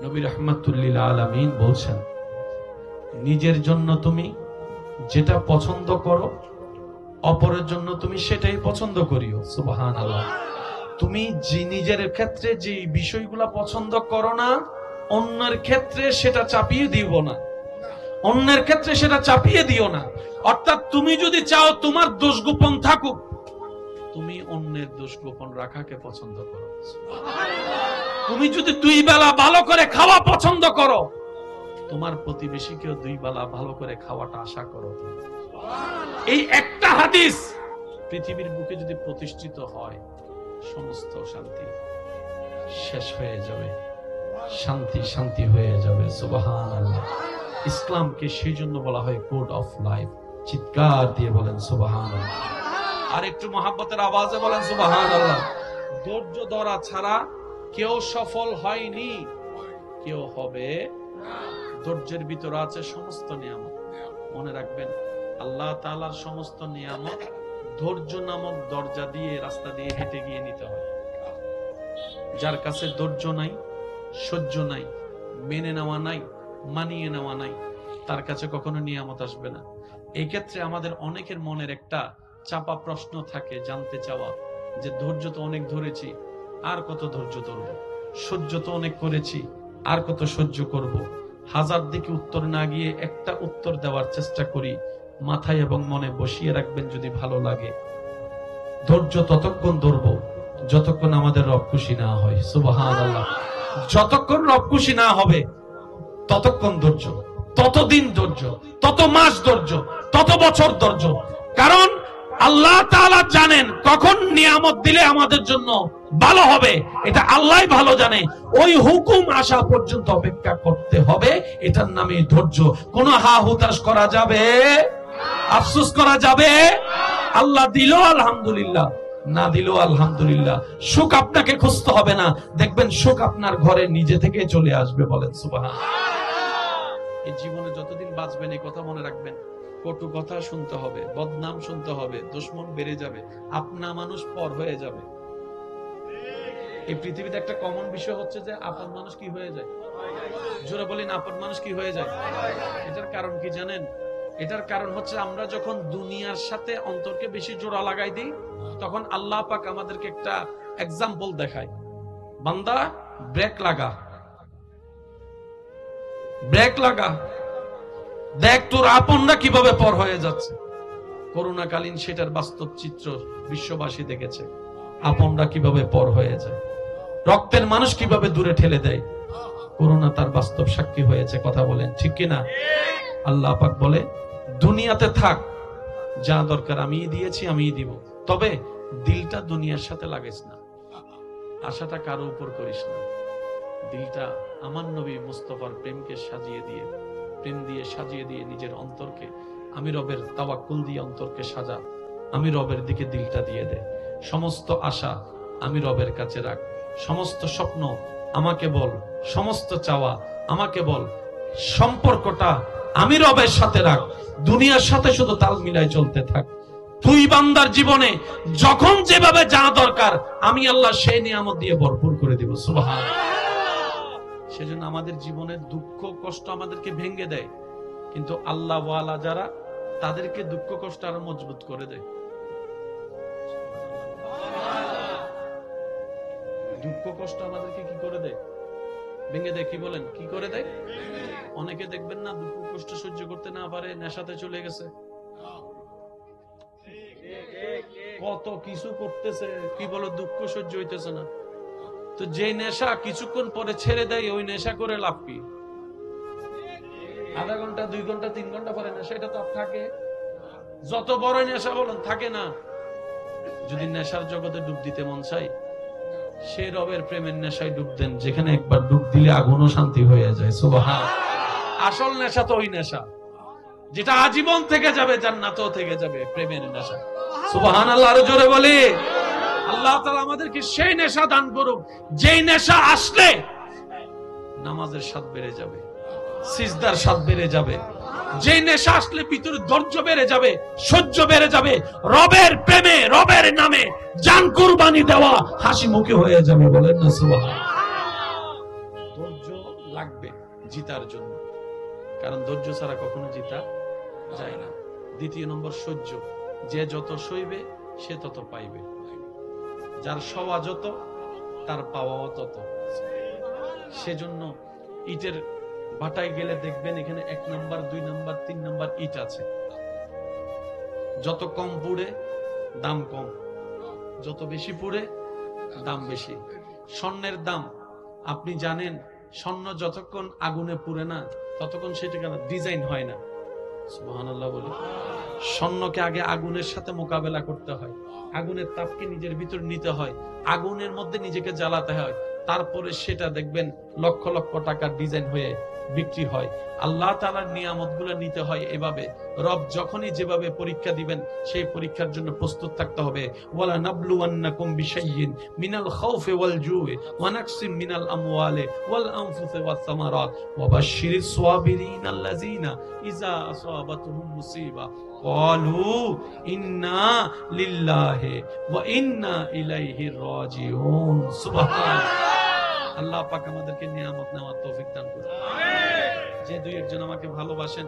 নবী রাহমাতুল লিল আলামিন বলছেন, নিজের জন্য তুমি যেটা পছন্দ করো অপরের জন্য তুমি সেটাই পছন্দ করিও। সুবহানাল্লাহ। তুমি যে নিজের ক্ষেত্রে যে বিষয়গুলো পছন্দ করো না, অন্যের ক্ষেত্রে সেটা চাপিয়ে দিও না, অন্যের ক্ষেত্রে সেটা চাপিয়ে দিও না। অর্থাৎ তুমি যদি চাও তোমার দোষ গোপন থাকুক, তুমি অন্যের দোষ গোপন রাখাকে পছন্দ করো। তুমি যদি দুই বেলা ভালো করে খাওয়া পছন্দ করো, তোমার প্রতিবেশীকেও দুই বেলা ভালো করে খাওয়াটা আশা করো। এই একটা হাদিস পৃথিবীর বুকে যদি প্রতিষ্ঠিত হয়, সমস্ত শান্তি শেষ হয়ে যাবে, শান্তি শান্তি হয়ে যাবে। সুবহানাল্লাহ। ইসলামকে সেই জন্য বলা হয় কোড অফ লাইফ। চিৎকার দিয়ে বলেন সুবহানাল্লাহ। আর একটু মহাব্বতের আওয়াজে বলেন সুবহানাল্লাহ। ধৈর্য ধরা ছাড়া কেউ সফল হয়নি, কেউ হবে। ধৈর্যের ভিতরে আছে সমস্ত নিয়ামত। মনে রাখবেন, আল্লাহ তাআলার সমস্ত নিয়ামত ধৈর্য নামক দরজা দিয়ে, রাস্তা দিয়ে হেঁটে গিয়ে নিতে হয়। যার কাছে ধৈর্য নাই, সহ্য নাই, মেনে নেওয়া নাই, মানিয়ে নেওয়া নাই, তার কাছে কখনো নিয়ামত আসবে না। এই ক্ষেত্রে আমাদের অনেকের মনের একটা চাপা প্রশ্ন থাকে, জানতে চাওয়া যে ধৈর্য তো অনেক ধরেছি, আর কত ধৈর্য ধরবো? সহ্য তো অনেক করেছি, আর কত সহ্য করব? হাজার দিকে উত্তর না গিয়ে একটা উত্তর দেওয়ার চেষ্টা করি। মাথায় এবং মনে বসিয়ে রাখবেন, যদি ভালো লাগে, ধৈর্য ততক্ষণ ধরবো যতক্ষণ আমাদের রব খুশি না হয়। সুবহানাল্লাহ। যতক্ষণ রব খুশি না হবে ততক্ষণ ধৈর্য, ততদিন ধৈর্য, তত মাস ধৈর্য, তত বছর ধৈর্য। কারণ আল্লাহ তাআলা জানেন কখন নিয়ামত দিলে আমাদের জন্য ভালো হবে, এটা আল্লাহই ভালো জানে। ওই হুকুম আসা পর্যন্ত অপেক্ষা করতে হবে। এটার নামে ধৈর্য। কোনো হা হুতাশ করা যাবে, আফসোস করা যাবে? আল্লাহ দিল আলহামদুলিল্লাহ, না দিল আলহামদুলিল্লাহ। সুখ আপনাকে খুঁজতে হবে না, দেখবেন সুখ আপনার ঘরে নিজে থেকে চলে আসবে। বলেন সুবহানাল্লাহ। এই জীবনে যতদিন বাঁচবেন এই কথা মনে রাখবেন, কটু কথা শুনতে হবে, বদনাম শুনতে হবে, দুশমন বেড়ে যাবে, আপনা মানুষ পর হয়ে যাবে। এই পৃথিবীতে একটা কমন বিষয় হচ্ছে যে আপন মানুষ কি হয়ে যায়? জোরে বলেন, আপন মানুষ কি হয়ে যায়? এটার কারণ কি জানেন? এটার কারণ হচ্ছে আমরা যখন দুনিয়ার সাথে অন্তরকে বেশি জোড়া লাগাই দিই, তখন আল্লাহ পাক আমাদেরকে একটা এক্সাম্পল দেখায়, বান্দা ব্রেক লাগা, ব্রেক লাগা, দেখ তোর আপনরা কিভাবে পর হয়ে যাচ্ছে। করোনাকালীন সেটার বাস্তব চিত্র বিশ্ববাসী দেখেছে, আপনরা কিভাবে পর হয়ে যায়, রক্তের মানুষ কিভাবে দূরে ঠেলে দেয়। করোনা তার বাস্তব সাক্ষী হয়েছে। কথা বলেন ঠিক কিনা? আল্লাহ পাক বলে, দুনিয়াতে থাক, যা দরকার আমি দিয়েছি, আমি দিব, তবে দিলটা দুনিয়ার সাথে লাগাইস না, আশাটা কারো উপর করিস না। দিলটা আমার নবী মুস্তাফার প্রেমকে সাজিয়ে দিয়ে, প্রেম দিয়ে সাজিয়ে দিয়ে নিজের অন্তরকে, আমি রবের তাওয়াক্কুল দিয়ে অন্তরকে সাজা, আমি রবের দিকে দিলটা দিয়ে দে। সমস্ত আশা আমি রবের কাছে রাখ, সমস্ত স্বপ্ন আমাকে বল, সমস্ত চাওয়া আমাকে বল, সম্পর্কটা আমি রবের সাথে রাখ, দুনিয়ার সাথে শুধু তাল মিলাই চলতে থাক। তুই বান্দার জীবনে যখন যেভাবে যা দরকার, আমি আল্লাহ সেই নিয়ামত দিয়ে ভরপুর করে দিব। সুবহানাল্লাহ। সেজন্য আমাদের জীবনের দুঃখ কষ্ট আমাদেরকে ভেঙে দেয়, কিন্তু আল্লাহ ওয়ালা যারা, তাদেরকে দুঃখ কষ্ট আরো মজবুত করে দেয়। দুঃখ কষ্ট আমাদেরকে কি করে দেয়? ভেঙে দেয়। কি বলেন, কি করে দেয়? অনেকে দেখবেন না, দুঃখ কষ্ট সহ্য করতে না পারে নেশাতে চলে গেছে, কত কিছু করতেছে, কি বলো, দুঃখ সহ্য হইতেছে না। তো যে নেশা কিছুক্ষণ পরে ছেড়ে দেয়, ওই নেশা করে লাভ কি? আধা ঘন্টা, 2 ঘন্টা, 3 ঘন্টা পরে নেশা, এটা তো থাকে। যত বড় নেশা বলেন, থাকে না। যদি নেশার জগতে ডুব দিতে মন চাই, সে রবের প্রেমের নেশায় ডুব দেন, যেখানে একবার ডুব দিলে আগুনও শান্তি হয়ে যায়। সুবহানাল্লাহ। আসল নেশা তো ওই নেশা যেটা আজীবন থেকে যাবে, জান্নাতও থেকে যাবে, প্রেমের নেশা। সুবহানাল্লাহ। আরো জোরে বলি। আল্লাহ তাআলা আমাদেরকে সেই নেশা দান করুক, যেই নেশা আসলে নামাজের স্বাদ বেড়ে যাবে, সিজদার স্বাদ বেড়ে যাবে, যেই নেশা আসলে ভিতরে ধৈর্য বেড়ে যাবে, সহ্য বেড়ে যাবে, রবের প্রেমে, রবের নামে জান কুরবানি দেওয়া হাসি মুখে হয়ে যাবে। বলেন না সুবহানাল্লাহ। ধৈর্য লাগবে জিতার জন্য, কারণ ধৈর্য ছাড়া কখনো জিতা যায় না। দ্বিতীয় নম্বর সহ্য, যে যত সইবে সে তত পাইবে, যার সওয়া যত তার পাওয়াও তত। সেজন্য ইটের ভাটায় গেলে দেখবেন এখানে 1 নাম্বার 2 নাম্বার 3 নাম্বার ইট আছে। যত কম পুড়ে দাম কম, যত বেশি পুড়ে দাম বেশি। স্বর্ণের দাম আপনি জানেন, স্বর্ণ যতক্ষণ আগুনে পুড়ে না ততক্ষণ সেটা ডিজাইন হয় না। সুবহানাল্লাহ বলে। স্বর্ণকে আগে আগুনের সাথে মোকাবেলা করতে হয়, আগুনের তাপকে নিজের ভিতর নিতে হয়, আগুনের মধ্যে নিজেকে জ্বালাতে হয়, তারপরে সেটা দেখবেন লক্ষ লক্ষ টাকার ডিজাইন হয়ে বিক্রি হয়। আল্লাহ তাআলার নিয়ামতগুলো নিতে হয় এভাবে। রব যখনই যেভাবে পরীক্ষা দিবেন সেই পরীক্ষার জন্য প্রস্তুত থাকতে হবে। ওয়ালা নাবলুওয়ান্নাকুম বিশাইইন মিনাল খাউফি ওয়াল জুই ওয়া নাকসিম মিনাল আমওয়ালি ওয়াল আনফুসি ওয়াস সামারাত ওয়া বাশশিরিস সাবিরিন আল্লাযিনা ইযা আসাবাতুহুম মুসিবা ক্বালু ইন্না লিল্লাহি ওয়া ইন্না ইলাইহি রাজিউন। সুবহানাল্লাহ। আল্লাহ পাক আমাদেরকে নিয়ামত নেওয়ার তৌফিক দান করুন। যে দুই একজন আমাকে ভালোবাসেন,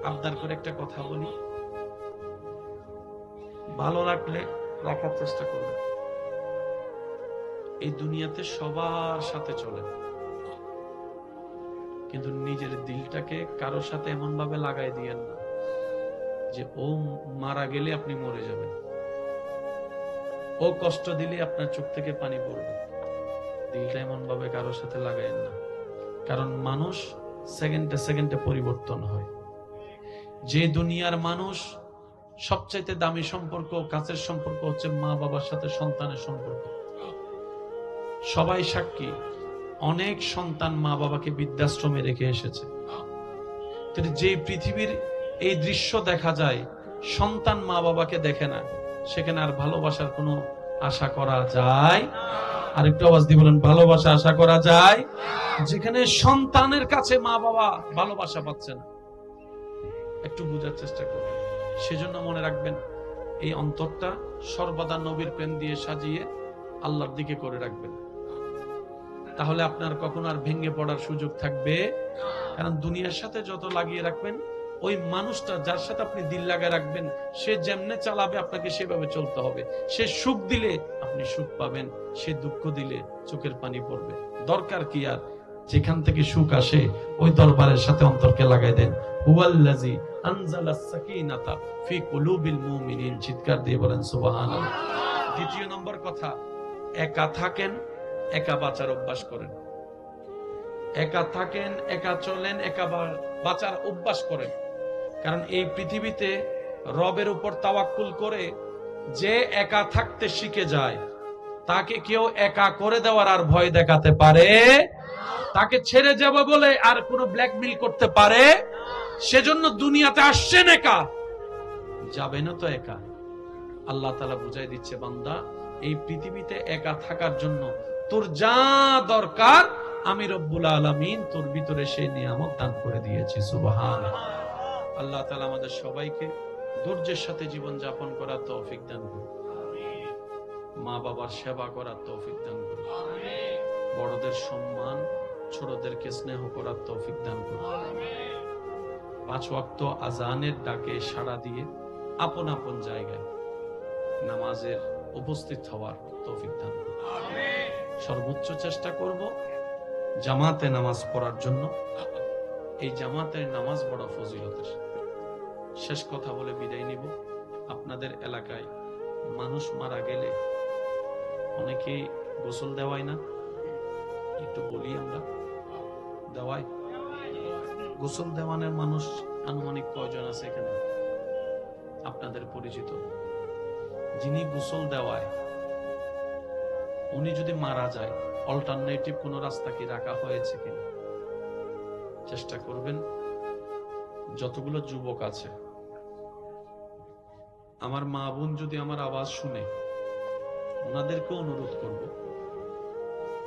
আবদার করে একটা কথা বলি, ভালো রাখলে রাখার চেষ্টা করবেন। এই দুনিয়াতে সবার সাথে চলেন, কিন্তু নিজের দিলটাকে কারোর সাথে এমন ভাবে লাগাই দিয়েন না যে ও মারা গেলে আপনি মরে যাবেন, ও কষ্ট দিলে আপনার চোখ থেকে পানি পড়বে। দিলটা এমন ভাবে কারোর সাথে লাগাইন না, কারণ মানুষ সেকেন্ডে সেকেন্ডে পরিবর্তন হয়। যে দুনিয়ার মানুষ সবচাইতে দামি সম্পর্ক, কাছের সম্পর্ক হচ্ছে মা বাবার সাথে সন্তানের সম্পর্ক। সবাই সাক্ষী, অনেক সন্তান মা বাবাকে বৃদ্ধাশ্রমে রেখে এসেছে। যে পৃথিবীর এই দৃশ্য দেখা যায়, সন্তান মা বাবাকে দেখে না, সেখানে আর ভালোবাসার কোনো আশা করা যায়? আর একটু আওয়াজ দিয়ে বলেন, ভালোবাসা আশা করা যায়? যেখানে সন্তানের কাছে মা বাবা ভালোবাসা পাচ্ছে না, একটু বুঝার চেষ্টা করবেন। সেজন্য মনে রাখবেন, এই অন্তরটা সর্বদা নবীর প্রেম দিয়ে সাজিয়ে আল্লাহর দিকে করে রাখবেন, তাহলে আপনার কখনো আর ভেঙে পড়ার সুযোগ থাকবে। কারণ দুনিয়ার সাথে যত লাগিয়ে রাখবেন, ওই মানুষটা যার সাথে আপনি দিল লাগায় রাখবেন, সে যেমনে চালাবে আপনাকে সেভাবে চলতে হবে। সে সুখ দিলে আপনি সুখ পাবেন, সে দুঃখ দিলে চোখের পানি পড়বে। দরকার কি আর, যেখান থেকে সুখ আসে ওই দরবারের সাথে অন্তরকে লাগাই দেন। হুয়াল্লাযী আনজালাস সাকিনাতা ফি কুলুবিল মুমিনিন। চিৎকার দিয়ে বলেন সুবহানাল্লাহ। দ্বিতীয় নম্বর কথা, একা থাকেন, একা বাঁচার অভ্যাস করেন। একা থাকেন, একা চলেন, একা বাঁচার অভ্যাস করেন। কারণ এই পৃথিবীতে রবের উপর তাওয়াক্কুল করে যে একা থাকতে শিখে যায়, তাকে কেউ একা করে দেওয়ার আর ভয় দেখাতে পারে? তাকে ছেড়ে যাবে বলে আর কোনো ব্ল্যাকমেইল করতে পারে? সেজন্য দুনিয়াতে আসছেন একা, যাবেনও তো একা। আল্লাহ তাআলা বুঝাই দিচ্ছে, বান্দা এই পৃথিবীতে একা থাকার জন্য তোর যা দরকার আমি রব্বুল আলামিন তোর ভিতরে সেই নিয়ামত দান করে দিয়েছি। সুবহানাল্লাহ। আল্লাহ তাআলা আমাদের সবাইকে ধৈর্যের সাথে জীবন যাপন করার তৌফিক দান করুন, মা বাবার সেবা করার তৌফিক দান করুন, বড়দের সম্মান, ছোটদেরকে স্নেহ করার তৌফিক দান করুন, 5 ওয়াক্ত আজানের ডাকে সাড়া দিয়ে আপন আপন জায়গায় নামাজের উপস্থিত হওয়ার তৌফিক দান করুন। সর্বোচ্চ চেষ্টা করব জামাতে নামাজ পড়ার জন্য। এই জামাতের নামাজ বড় ফজিলতের। শেষ কথা বলে বিদায় নিব। আপনাদের এলাকায় মানুষ মারা গেলে অনেকেই গোসল দেওয়ায় না? একটু বলি, আমরা দেওয়াই। গোসল দেওয়ানোর মানুষ আনুমানিক কয়জন আছে এখানে আপনাদের পরিচিত? যিনি গোসল দেওয়ায়, উনি যদি মারা যায়, অল্টারনেটিভ কোন রাস্তা কি রাখা হয়েছে কিনা চেষ্টা করবেন। যতগুলো যুবক আছে, আমার মা বোন যদি আমার আওয়াজ শুনে, ওনাদেরকে অনুরোধ করব,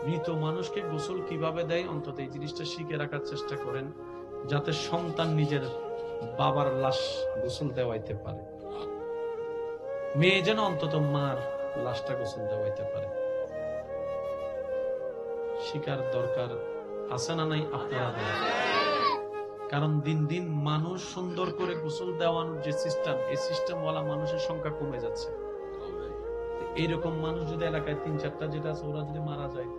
মৃত মানুষকে গোসল কিভাবে দেয় অন্তত এই জিনিসটা শিখে রাখার চেষ্টা করেন, যাতে সন্তান নিজের বাবার লাশ গোসল দেওয়াইতে পারে, মেয়ে যেন অন্তত মার লাশটা গোসল দেওয়াইতে পারে। শিকার দরকার আছে না নাই আপনারা বলেন? কারণ দিন দিন মানুষ সুন্দর করে গোসল দেওয়ানোর যে সিস্টেম, এই সিস্টেম ওয়ালা মানুষের সংখ্যা কমে যাচ্ছে। এইরকম মানুষ যদি এলাকায় ৩-৪টা যেটা আছে ওরা যদি মারা যায়,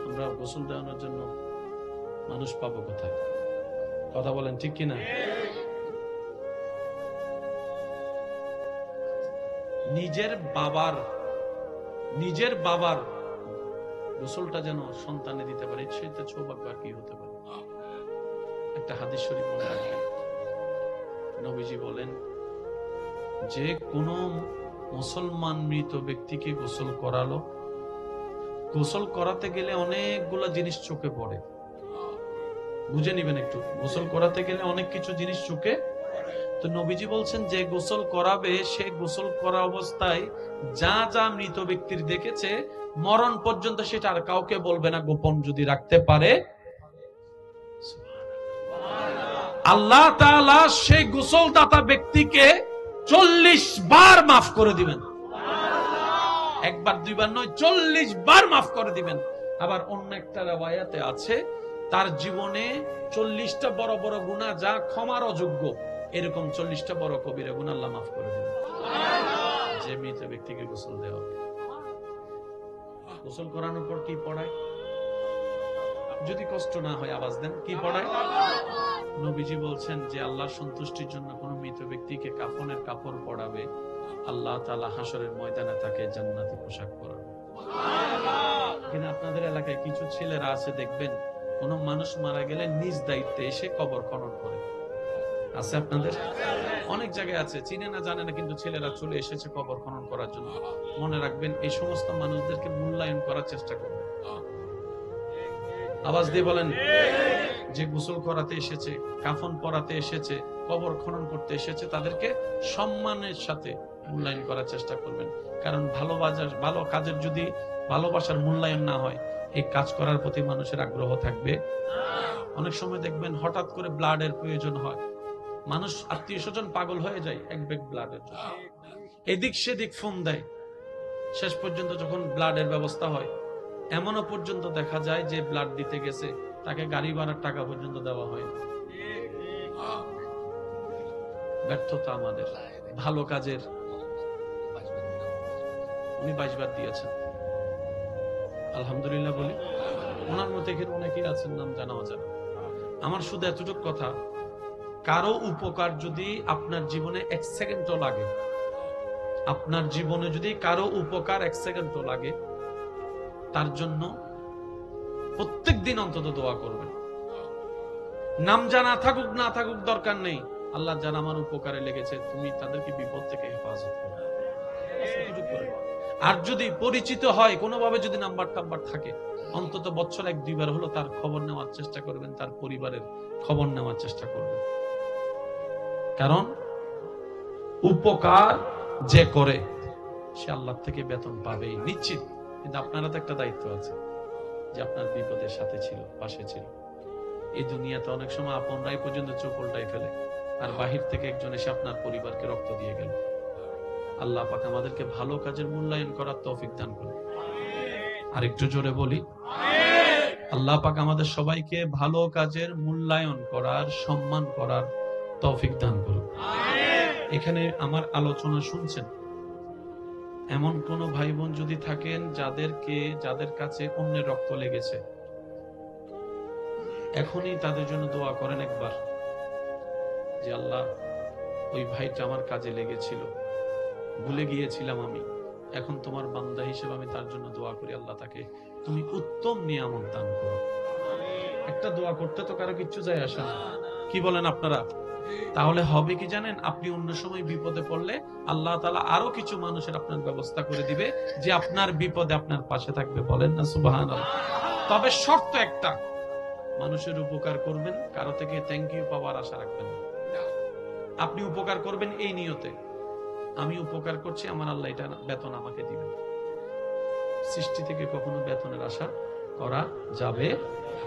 আমরা গোসল দেওয়ানোর জন্য মানুষ পাবো কোথায়? কথা বলেন ঠিক কিনা? নিজের বাবার গোসলটা যেন সন্তানে দিতে পারে, সেটা সৌভাগ্য আর কি হতে পারে। একটা হাদিস শরীফ মনে রাখবেন, নবীজি বলেন যে কোন মুসলমান মৃত ব্যক্তিকে গোসল করালো, গোসল করাতে গেলে অনেকগুলা জিনিস চোখে পড়ে, বুঝে নিবেন একটু। গোসল করাতে গেলে অনেক কিছু জিনিস চোখে, তো নবীজি বলছেন যে গোসল করাবে সে গোসল করা অবস্থায় যা যা মৃত ব্যক্তির দেখেছে মরণ পর্যন্ত সেটা আর কাউকে বলবে না, গোপন যদি রাখতে পারে আল্লাহ তাআলা সেই গোসলদাতা ব্যক্তিকে 40 বার মাফ করে দিবেন। একবার দুইবার নয়, 40 বার মাফ করে দিবেন। আবার অন্য একটা riwayate আছে তার জীবনে 40টা বড় বড় গুনাহ যা ক্ষমার অযোগ্য, এরকম 40টা বড় কবিরা গুনাহ আল্লাহ মাফ করে দিবেন যে মৃত ব্যক্তিকে গোসল দেওয়া হবে। গোসল করানোর পর কি পড়ায়? যদি কষ্ট না হয় আওয়াজ দেন, কি পড়ায়? নবীজি বলছেন যে আল্লাহর সন্তুষ্টির জন্য কোন মৃত ব্যক্তিকে কাফনের কাপড় পরাবে, আল্লাহ তাআলা হাসরের ময়দানে তাকে জান্নাতি পোশাক পরাবে। কিন্তু আপনাদের এলাকায় কিছু ছেলেরা আছে, দেখবেন কোন মানুষ মারা গেলে নিজ দায়িত্বে এসে কবর খনন করে। আছে আপনাদের অনেক জায়গায় আছে, চিনে না জানে না, কিন্তু ছেলেরা চলে এসেছে কবর খনন করার জন্য। মনে রাখবেন এই সমস্ত মানুষদেরকে মূল্যায়ন করার চেষ্টা করবেন। আওয়াজ দিয়ে বলেন, যে গোসল করাতে এসেছে, কাফন পরাতে এসেছে, কবর খনন করতে এসেছে, তাদেরকে সম্মানের সাথে মূল্যায়ন করার চেষ্টা করবেন। কারণ ভালো কাজের যদি ভালোবাসার মূল্যায়ন না হয়, এই কাজ করার প্রতি মানুষের আগ্রহ থাকবে। অনেক সময় দেখবেন হঠাৎ করে ব্লাডের প্রয়োজন হয়, মানুষ আত্মীয় স্বজন পাগল হয়ে যায় এক ব্যাগ ব্লাডের জন্য, এদিক সেদিক ফোন দেয়। শেষ পর্যন্ত যখন ব্লাডের ব্যবস্থা হয়, এমনও পর্যন্ত দেখা যায় যে ব্লাড দিতে গেছে তাকে গাড়ি ভাড়ার টাকা পর্যন্ত দেওয়া হয়। ব্যর্থতা আমাদের ভালো কাজের। উনি 22 বার দিয়েছেন, আলহামদুলিল্লাহ বলি। ওনার মতো এখানে অনেকেই আছেন, নাম জানা অজানা। আমার শুধু এতটুকু কথা, কারো উপকার যদি আপনার জীবনে 1 সেকেন্ডও লাগে, আপনার জীবনে যদি কারো উপকার 1 সেকেন্ডও লাগে, তার জন্য প্রত্যেক দিন অন্তত দোয়া করবেন। নাম জানা থাকুক না থাকুক দরকার নেই, আল্লাহ জানা আমার উপকারে লেগেছে, তুমি তাদেরকে বিপদ থেকে হেফাজত করো। আর যদি পরিচিত হয় কোনোভাবে, যদি নাম্বার থাকে, অন্তত বছর 1-2 বার হলো তার খবর নেওয়ার চেষ্টা করবেন, তার পরিবারের খবর নেওয়ার চেষ্টা করবেন। কারণ উপকার যে করে সে আল্লাহ থেকে বেতন পাবেই নিশ্চিত। কিন্তু আপনারা তো একটা দায়িত্ব আছে যে আপনার বিপদের সাথে ছিল, পাশে ছিল। এই দুনিয়াতে অনেক সময় আপনরাই পর্যন্ত চোখ উল্টাই ফেলে, আর বাহির থেকে একজন এসে আপনার পরিবারকে রক্ত দিয়ে গেল। আল্লাহ পাক আমাদেরকে ভালো কাজের মূল্যায়ন করার তৌফিক দান করুন। আর একটু জোরে বলি, আল্লাহ পাক আমাদের সবাইকে ভালো কাজের মূল্যায়ন করার, সম্মান করার তৌফিক দান করুন। এখানে আমার আলোচনা শুনছেন এমন কোন ভাই বোন যদি থাকেন যাদের কাছে অন্যের রক্ত লেগেছে, এখনই তাদের জন্য দোয়া করেন একবার, যে আল্লাহ ওই ভাইটা আমার কাজে লেগেছিল, ভুলে গিয়েছিলাম আমি, এখন তোমার বান্দা হিসেবে আমি তার জন্য দোয়া করি, আল্লাহ তাকে তুমি উত্তম নিয়ামত দান করো। একটা দোয়া করতে তো কারো কিচ্ছু যায় আসে না, কি বলেন আপনারা? তাহলে হবে কি জানেন, আপনি অন্য সময় বিপদে পড়লে আল্লাহ তাআলা আরো কিছু মানুষের আপনার ব্যবস্থা করে দিবে যে আপনার বিপদে আপনার পাশে থাকবে। বলেন না সুবহানাল্লাহ। তবে শর্ত একটা, মানুষের উপকার করবেন, কারো থেকে থ্যাংক ইউ পাওয়ার আশা রাখবেন না। আপনি উপকার করবেন এই নিয়তে, আমি উপকার করছি, আমার আল্লাহ এটা বেতন আমাকে দিবেন। সৃষ্টি থেকে কখনো বেতনের আশা করা যাবে,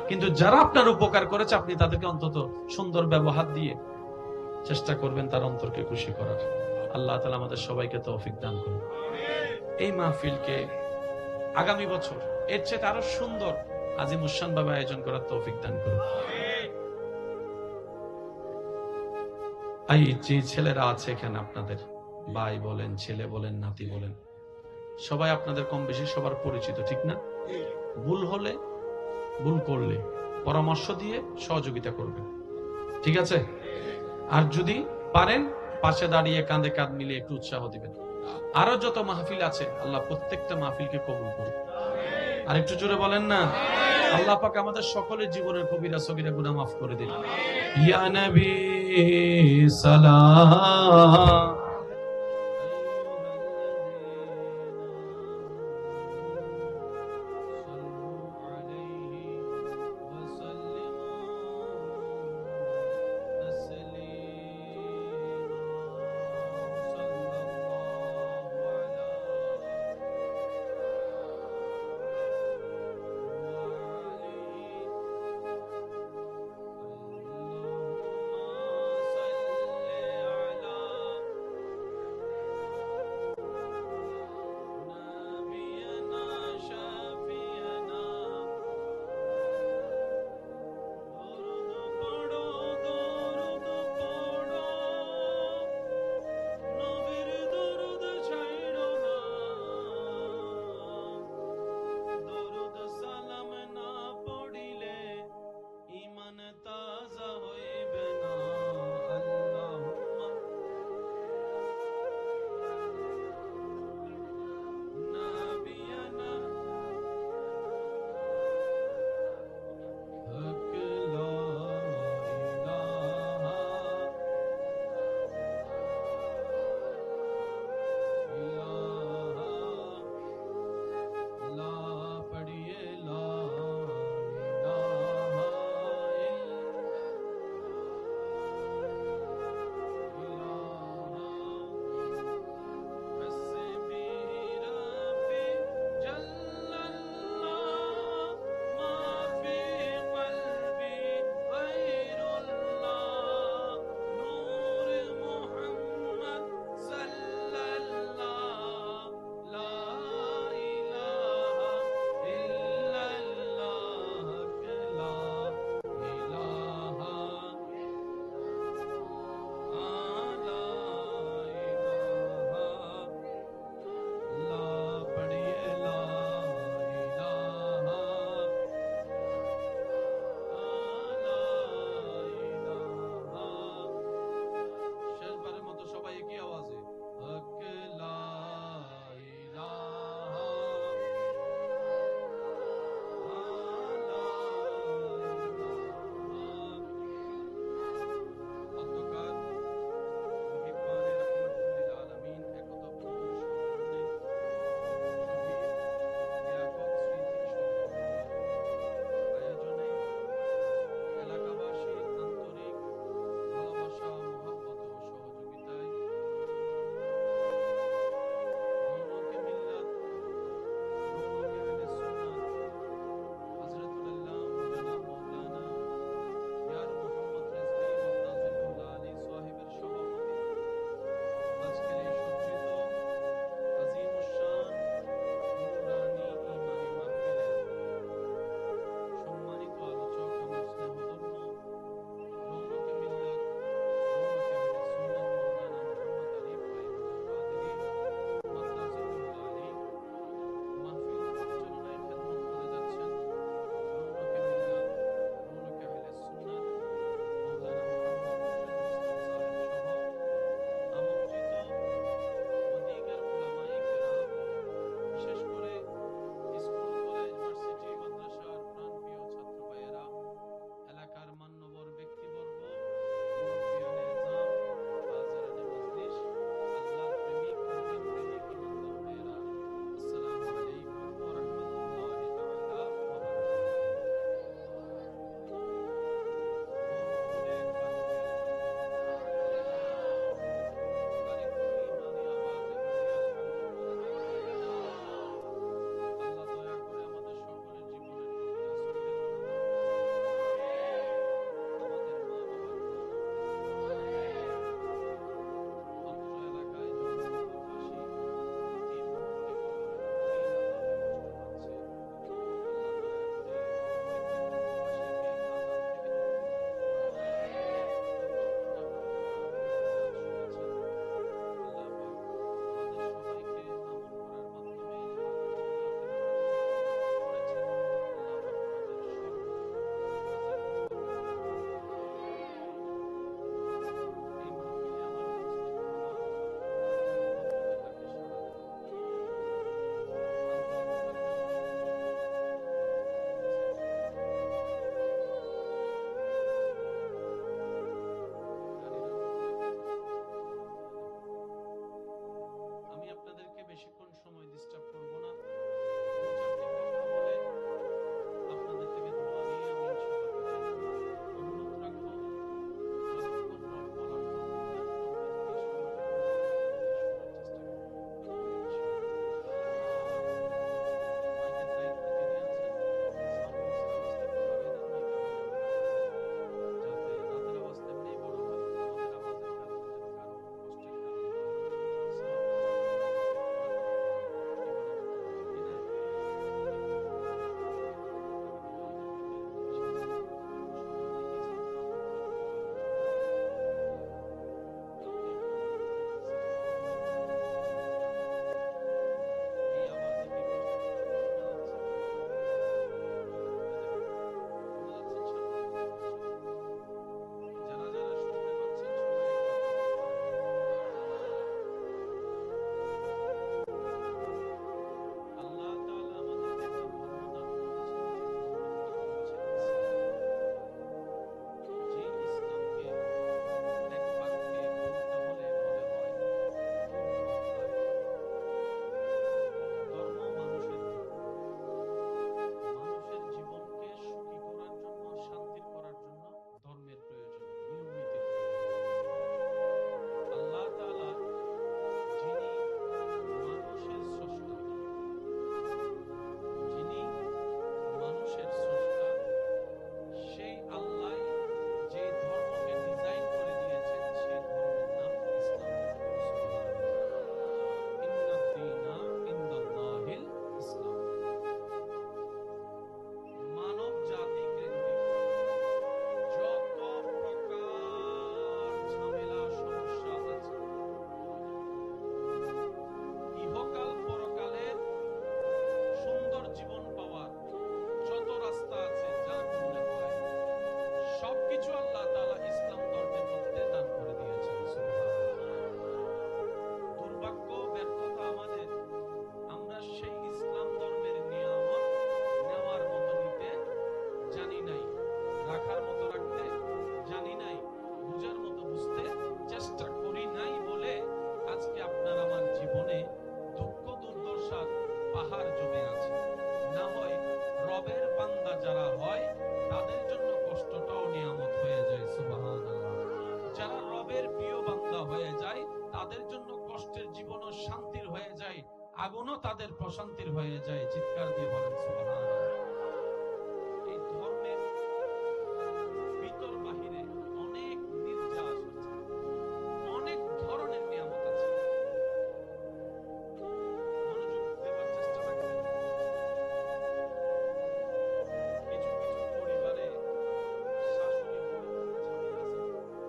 কিন্তু যারা আপনার উপকার করেছে আপনি তাদেরকে অন্তত সুন্দর ব্যবহার দিয়ে চেষ্টা করবেন তার অন্তরকে খুশি করার। আল্লাহ তাআলা আমাদের সবাইকে তৌফিক দান করুন। এই মাহফিলকে আগামী বছর এর চেয়ে আরো সুন্দর আজিমুশান ভাবে আয়োজন করার তৌফিক দান করুন। এই যে ছেলেরা আছে এখানে, আপনাদের ভাই বলেন, ছেলে বলেন, নাতি বলেন, সবাই আপনাদের কম বেশি সবার পরিচিত, ঠিক না? ভুল হলে, ভুল করলে পরামর্শ দিয়ে সহযোগিতা করবেন, ঠিক আছে? আর যদি পারেন পাশে দাঁড়িয়ে কাঁধে কাঁধ মিলিয়ে একটু উৎসাহ দিবেন। আরো যত মাহফিল আছে আল্লাহ প্রত্যেকটা মাহফিলকে কবুল করুন। আর একটু জোরে বলেন না, আল্লাহ পাক আমাদের সকলের জীবনের কবিরা সগীরা গুনাহ মাফ করে দিন। ইয়া নবী সালাম। আগুনও তাদের প্রশান্তির হয়ে যায়। চিৎকার দিয়ে বলেন সুবহানাল্লাহ। এই ধর্মের ভিতর বাহিরে অনেক নির্যাস আছে, অনেক ধরনের নিয়ামত আছে। মনোযোগ দেওয়ার চেষ্টা রাখবেন। কিছু কিছু পরিবারে শাশুড়ি বউয়ের মধ্যে ঝামেলা আছে।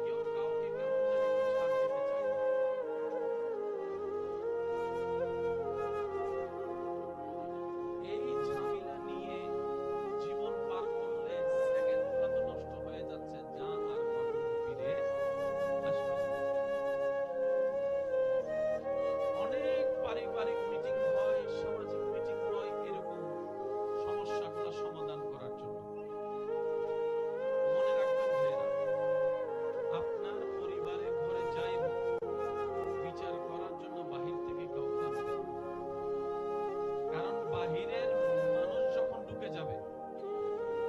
কেউ কাউকে কেমন জানি একটু ছাড় দিতে চায় না। এই ঝামেলা নিয়ে জীবন পার করলে সেকেন্ডগুলো তো নষ্ট হয়ে যাচ্ছে, যা আর কখনো ফিরে আসবে না। অনেক পারিবারিক মিটিং হয়, সামাজিক মিটিং হয় এরকম সমস্যাগুলো সমাধান করার জন্য। মনে রাখবেন ভাইয়েরা, আপনার পরিবারে ঘরে যাই হোক, বিচার করার জন্য বাহির থেকে কাউকে আনবেন না। কারণ বাহিরের মানুষ যখন ঢুকে যাবে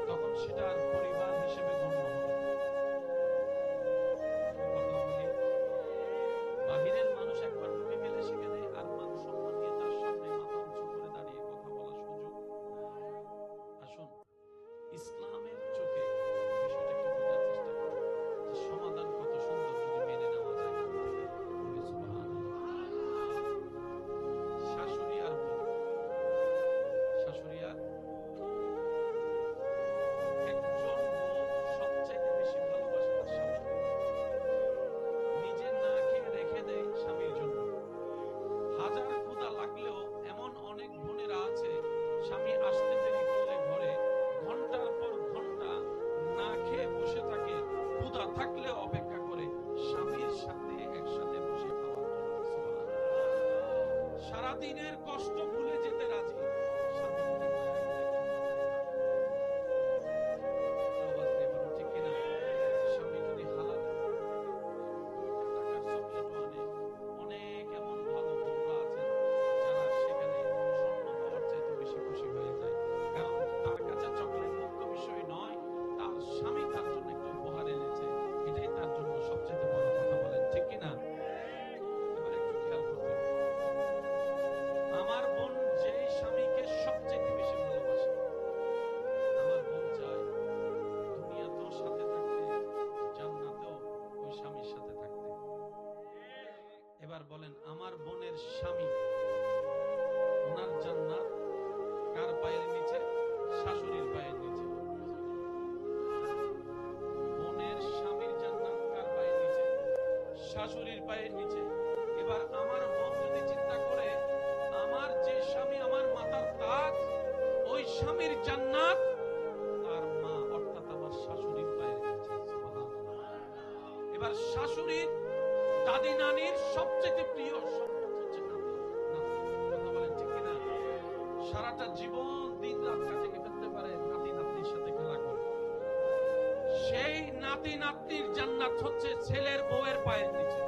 তখন সেটা আর পরিবার হিসেবে গণ্য হবে না। কথা বলি, বাহিরের মানুষ একবার ঢুকে গেলে সেখানে আর মান সম্মান নিয়ে তার সামনে মাথা উঁচু করে দাঁড়িয়ে কথা বলার সুযোগ। আসুন, ইসলামের চোখে বিষয়টা একটু বোঝার চেষ্টা করুন যে সমাধান কত সুন্দর যদি মেনে নেওয়া যায় মন থেকে। বলি সুবহানাল্লাহ। শাশুড়ি আর বউ, শাশুড়ি আর একজন বউ সবচাইতে বেশি ভালোবাসে তার স্বামীকে, নিজে না খেয়ে রেখে দেয় স্বামীর জন্য। হাজার ক্ষুধা লাগলেও এমন অনেক বোনেরা আছে, স্বামী আসতে দেরি করলে ঘরে ঘন্টার পর ঘন্টা না খেয়ে বসে থাকে, ক্ষুধা থাকলেও অপেক্ষা করে স্বামীর সাথে একসাথে বসে খাওয়ার জন্য। সুবহানাল্লাহ। সারাদিনের কষ্ট ভুলে যেতে রাজি, স্বামীর কি মায়া করে আওয়াজ দিয়ে বলুন ঠিক কিনা? স্বামী যদি হালাল টাকার চকলেট আনে, অনেক এমন ভালো বউরা আছেন যারা সেখানে স্বর্ণ পাওয়ার চাইতে বেশি খুশি হয়ে যায়। কারণ তার কাছে চকলেট মুখ্য বিষয় নয়, তার স্বামী তার জন্য একটু উপহার এনেছে, এটাই তার জন্য সবচেয়ে বড় কথা। বলেন ঠিক কিনা? এবার একটু খেয়াল করবেন, আমার বোন যেই স্বামীকে সবচেয়ে বেশি ভালোবাসে, আমার বোন চায় দুনিয়াতেও সাথে থাকতে, জান্নাতেও ওই স্বামীর সাথে থাকতে। এবার বলেন, আমার বোনের স্বামী, ওনার জান্নাত কার পায়ের নিচে? শাশুড়ির পায়ের নিচে। বোনের স্বামীর জান্নাত কার পায়ের নিচে? শাশুড়ির পায়ের নিচে। এবার আমার বোন যদি চিন্তা করে, আমার যে স্বামী আমার মাথার তাজ, ওই স্বামীর জান্নাত তার মা অর্থাৎ আমার শাশুড়ির পায়ের নিচে। সুবহানাল্লাহ। এবার শাশুড়ির দাদি নানির সবচেয়ে প্রিয় সম্পদ হচ্ছে নাতি নাতনি। কথা বলেন ঠিক কিনা? সারাটা জীবন দিন রাত কাটিয়ে ফেলতে পারে নাতি নাতনির সাথে খেলা করে। সেই নাতি নাতনির জান্নাত হচ্ছে ছেলের বউয়ের পায়ের নিচে।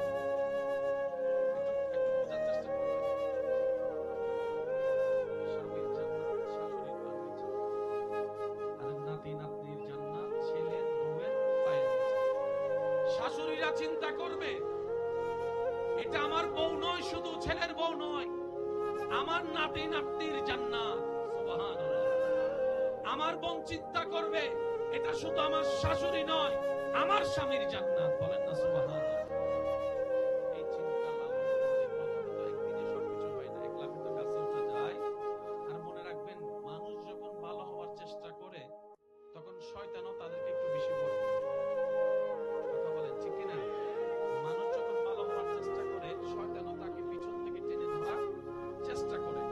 একটু বোঝার চেষ্টা করবেন। স্বামীর জান্নাত শাশুড়ির পায়ের নিচে, আর নাতি নাতনির জান্নাত ছেলের বউয়ের পায়ের নিচে। শাশুড়িরা চিন্তা করবে, এটা আমার বউ নয়, শুধু ছেলের বউ নয়, আমার নাতি নাতনির জান্নাত। সুবহানাল্লাহ। আমার বোন চিন্তা করবে, এটা শুধু আমার শাশুড়ি নয়, আমার স্বামীর জান্নাত। বলেন না সুবহানাল্লাহ। এই চিন্তা লালন করলে প্রথমে তো একদিনে সবকিছু হয় না, একলাফে তো গাছে উঠে যায়। আর মনে রাখবেন, মানুষ যখন ভালো হওয়ার চেষ্টা করে তখন শয়তানও তাদেরকে একটু বেশি ভয় করে। কথা বলেন ঠিক কিনা? মানুষ যখন ভালো হওয়ার চেষ্টা করে, শয়তানও তাকে পিছন থেকে টেনে ধরার চেষ্টা করে।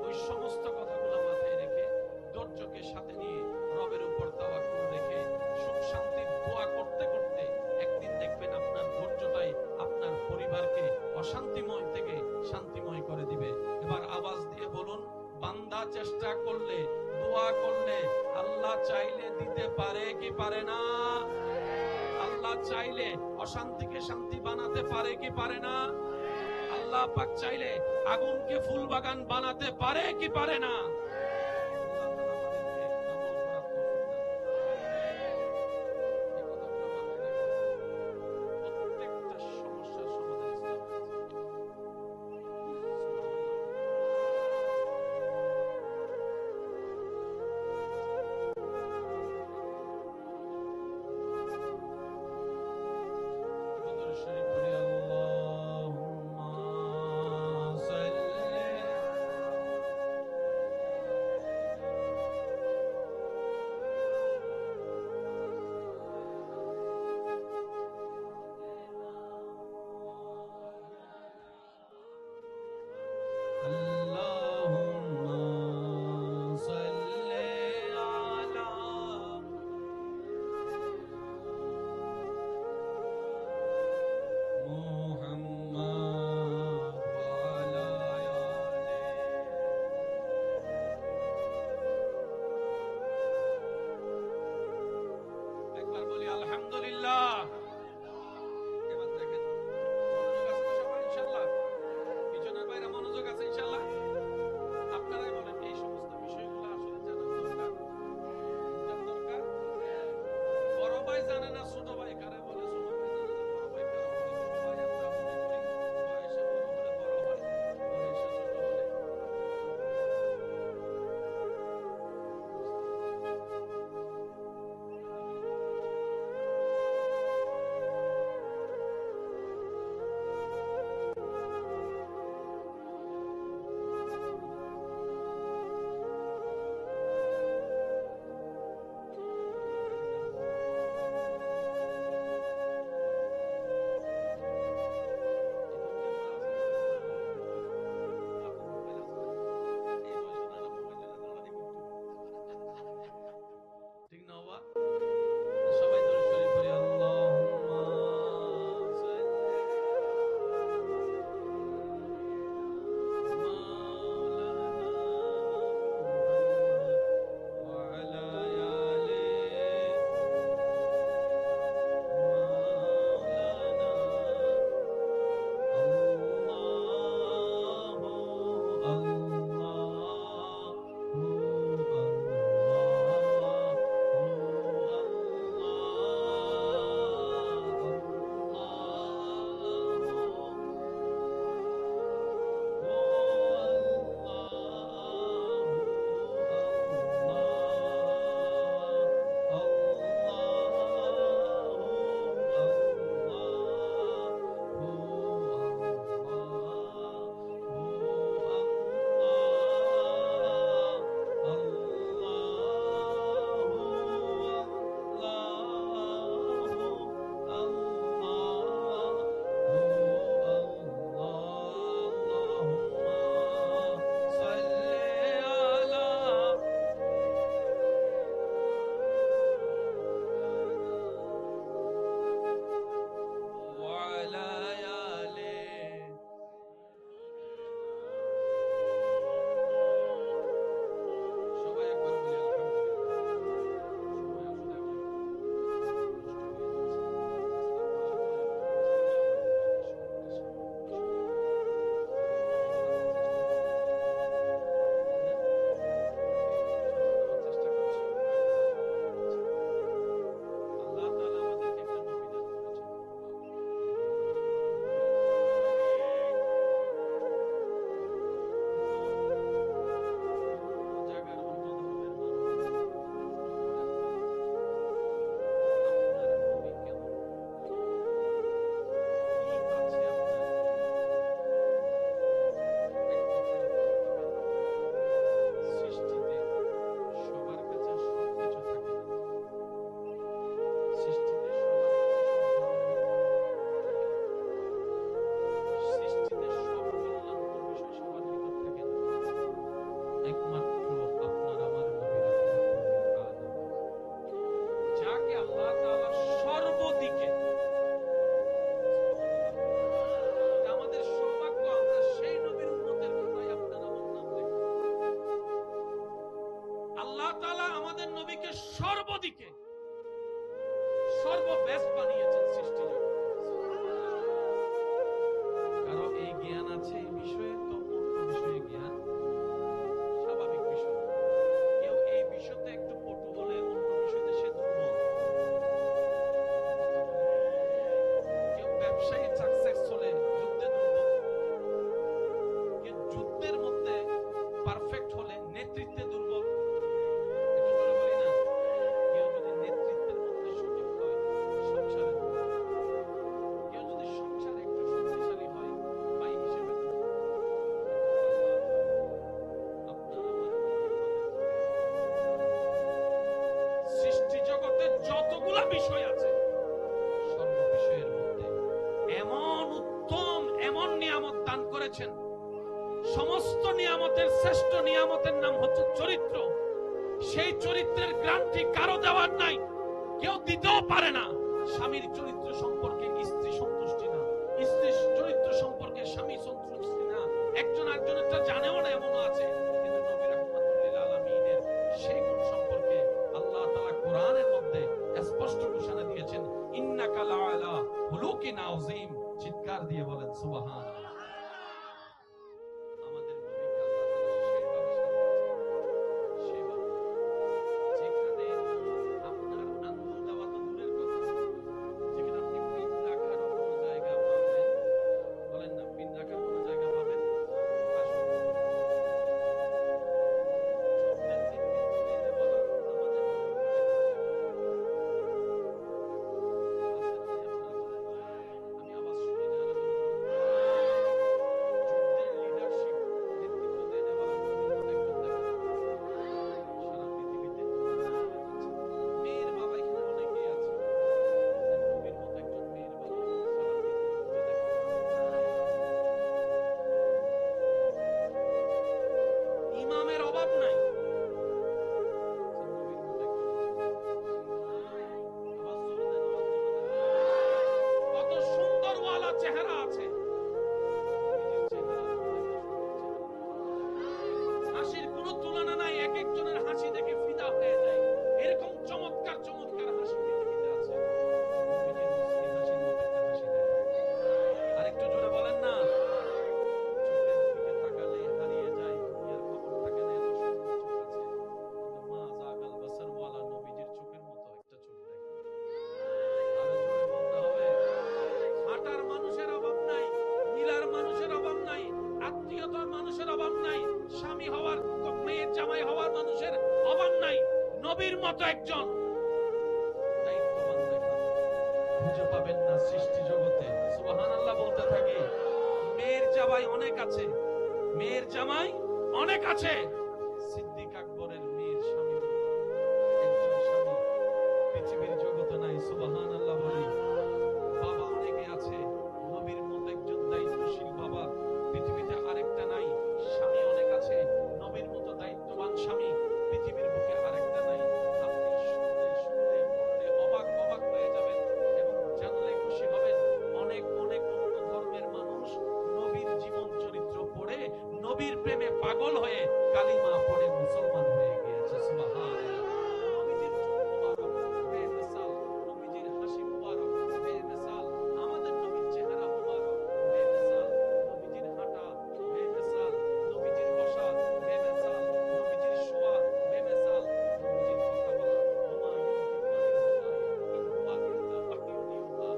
ওই সমস্ত কথাগুলো মাথায় রেখে, ধৈর্যকে সাথে নিয়ে, রবের উপর তাওয়াক্কুল রেখে, সুখ শান্তির দোয়া করতে করতে একদিন দেখবেন আপনার ধৈর্যটাই আপনার পরিবারকে অশান্তিময় থেকে শান্তিময় করে দিবে। এবার আওয়াজ দিয়ে বলুন, বান্দা চেষ্টা করলে, দোয়া করলে, আল্লাহ চাইলে দিতে পারে কি পারে না? আল্লাহ চাইলে অশান্তিকে শান্তি বানাতে পারে কি পারে না? আল্লাহ পাক চাইলে আগুনকে ফুল বাগান বানাতে পারে কি পারে না? আল্লাহ তাআলা আমাদেরকে আমল করার তৌফিক দান করুন। এই কথাগুলো মাথায় রাখবেন। প্রত্যেকটা সমস্যার সমাধান ইসলামে তাআলা আমাদের নবীকে সর্বদিকে সর্ববেস্ট বানিয়েছেন সৃষ্টি জগতে। কারো এই জ্ঞান আছে এই বিষয়ে, তো অন্য বিষয়ে জ্ঞান স্বাভাবিক বিষয়। কেউ এই বিষয়তে একটু পটু হলে অন্য বিষয়তে সে দুর্বল। কেউ ব্যবসায়ী সাকসেস হলে যুদ্ধে দুর্বল। কেউ যুদ্ধের মধ্যে পারফেক্ট হলে নেতৃত্বে দুর্বল। একটু জোরে বলি না, কেউ যদি নেতৃত্বের মধ্যে সঠিক হয় সংসারে দুর্বল। কেউ যদি সংসারে একটু শক্তিশালী হয় ভাই হিসেবে দুর্বল। আপনার আমার সৃষ্টি জগতে যতগুলা বিষয় আছে সর্ব বিষয়ের মধ্যে এমন উত্তম এমন নিয়ামত দান করেছেন। সমস্ত নিয়ামতের শ্রেষ্ঠ নিয়ামতের নাম হচ্ছে চরিত্র। সেই চরিত্রের গ্যারান্টি কারো দেওয়ার নাই, কেউ দিতেও পারে না। স্বামীর চরিত্র সম্পর্কে স্ত্রী সন্তুষ্টি না, স্ত্রীর চরিত্র সম্পর্কে স্বামী সন্তুষ্টি না, একজন আরেকজনেরটা জানেও না, এমনও আছে। কিন্তু নবী রাহমাতুল লিল আলামিনের সেই গুণ সম্পর্কে আল্লাহ তাআলা কোরআনের মধ্যে স্পষ্ট ঘোষণা দিয়েছেন, ইন্নাকা লাআলা খুলুকিন আযীম। চিৎকার দিয়ে বলেন সুবহানাল্লাহ। আমাদের নবীকে আল্লাহ তাআলা সেইভাবে সাজিয়েছেন, সেইভাবে যেখানে আপনার আঙ্গুল দেওয়া তো দূরের কথা, যেখানে আপনি পিন রাখার কোনো জায়গা পাবেন, বলেন না, পিন রাখার কোনো জায়গা পাবেন? আসুন, যুদ্ধের দিন কিন্তু দিনে বলা আমাদের নবী আমি আওয়াজ শুনি না, যুদ্ধের লিডারশিপ নেতৃত্ব দেনে বলা নবীর একজন দেখেন সারা পৃথিবীতে। মেয়ের বাবা এখানে অনেকেই আছে, নবীর মতো একজন মেয়ের বাবা সারা পৃথিবীতে দেখেন। ইমামের অভাব নাই, নবীর মতো একজন আওয়াজ জোরে দেন, আওয়াজ জোরে দেন। কত সুন্দর ওয়ালা চেহারা আছে, নিজের চেহারা হাসির কোনো তুলনা নাই। এক একজনের হাসি দেখে ফিদা হয়ে যায়, এরকম চমৎকার চমৎকার হাসি পৃথিবীতে আছে। নবীজির মুস্কি হাসির মতো একটা হাসি দেয়। আরেকটু জোরে বলেন না। চোখের দিকে তাকালে হারিয়ে যায়, দুনিয়ার খবর থাকে না, এত সুন্দর চোখ আছে। কিন্তু মা জাগাল বাসার ওয়ালা নবীজির চোখের মতো একটা চোখ দেখে। আরো জোরে বলতে হবে। হাঁটার মানুষের অভাব নাই, মিলার মানুষের অভাব নাই, আত্মীয়তার মানুষের অভাব নাই, স্বামী হওয়ার মেয়ের জামাই হওয়ার মানুষের অভাব নাই। নবীর মতো একজন দায়িত্ববান দেখা খুঁজে পাবেন না সৃষ্টি জগতে। সুবহানাল্লাহ বলতে থাকি। মেয়ের জামাই অনেক আছে, মেয়ের জামাই অনেক আছে। সিদ্দিক আকবরের মেয়ের স্বামী একজন স্বামী পৃথিবীর জগতে নাই। সুবহানাল্লাহ বলি। বাবা অনেকে আছে, নবীর মতো একজন দায়িত্বশীল বাবা পৃথিবীতে আরেকটা নাই। স্বামী অনেক আছে, নবীর মতো দায়িত্ববান স্বামী পৃথিবীর বুকে আরেকটা নাই। আপনি শুনলে শুনলে পড়লে অবাক অবাক হয়ে যাবেন এবং জানলে খুশি হবেন। অনেক অনেক অন্য ধর্মের মানুষ নবীর জীবন চরিত্র পড়ে নবীর প্রেমে পাগল হয়ে কালিমা পড়ে মুসলমান হয়ে গিয়েছে। সুবহানাল্লাহ। নবীজির চোখ মুবারক বেমিসাল, নবীজির হাসি মুবারক বেমিসাল, আমাদের নবীর চেহারা মুবারক বেমিসাল, নবীজির হাঁটা বেমিসাল, নবীজির বসা বেমিসাল, নবীজির শোয়া বেমিসাল, নবীজির কথা বলা ওমা ইউনতিকু আনিল হাওয়া ইন হুয়া ইল্লা ওয়াহয়ুন ইউহা,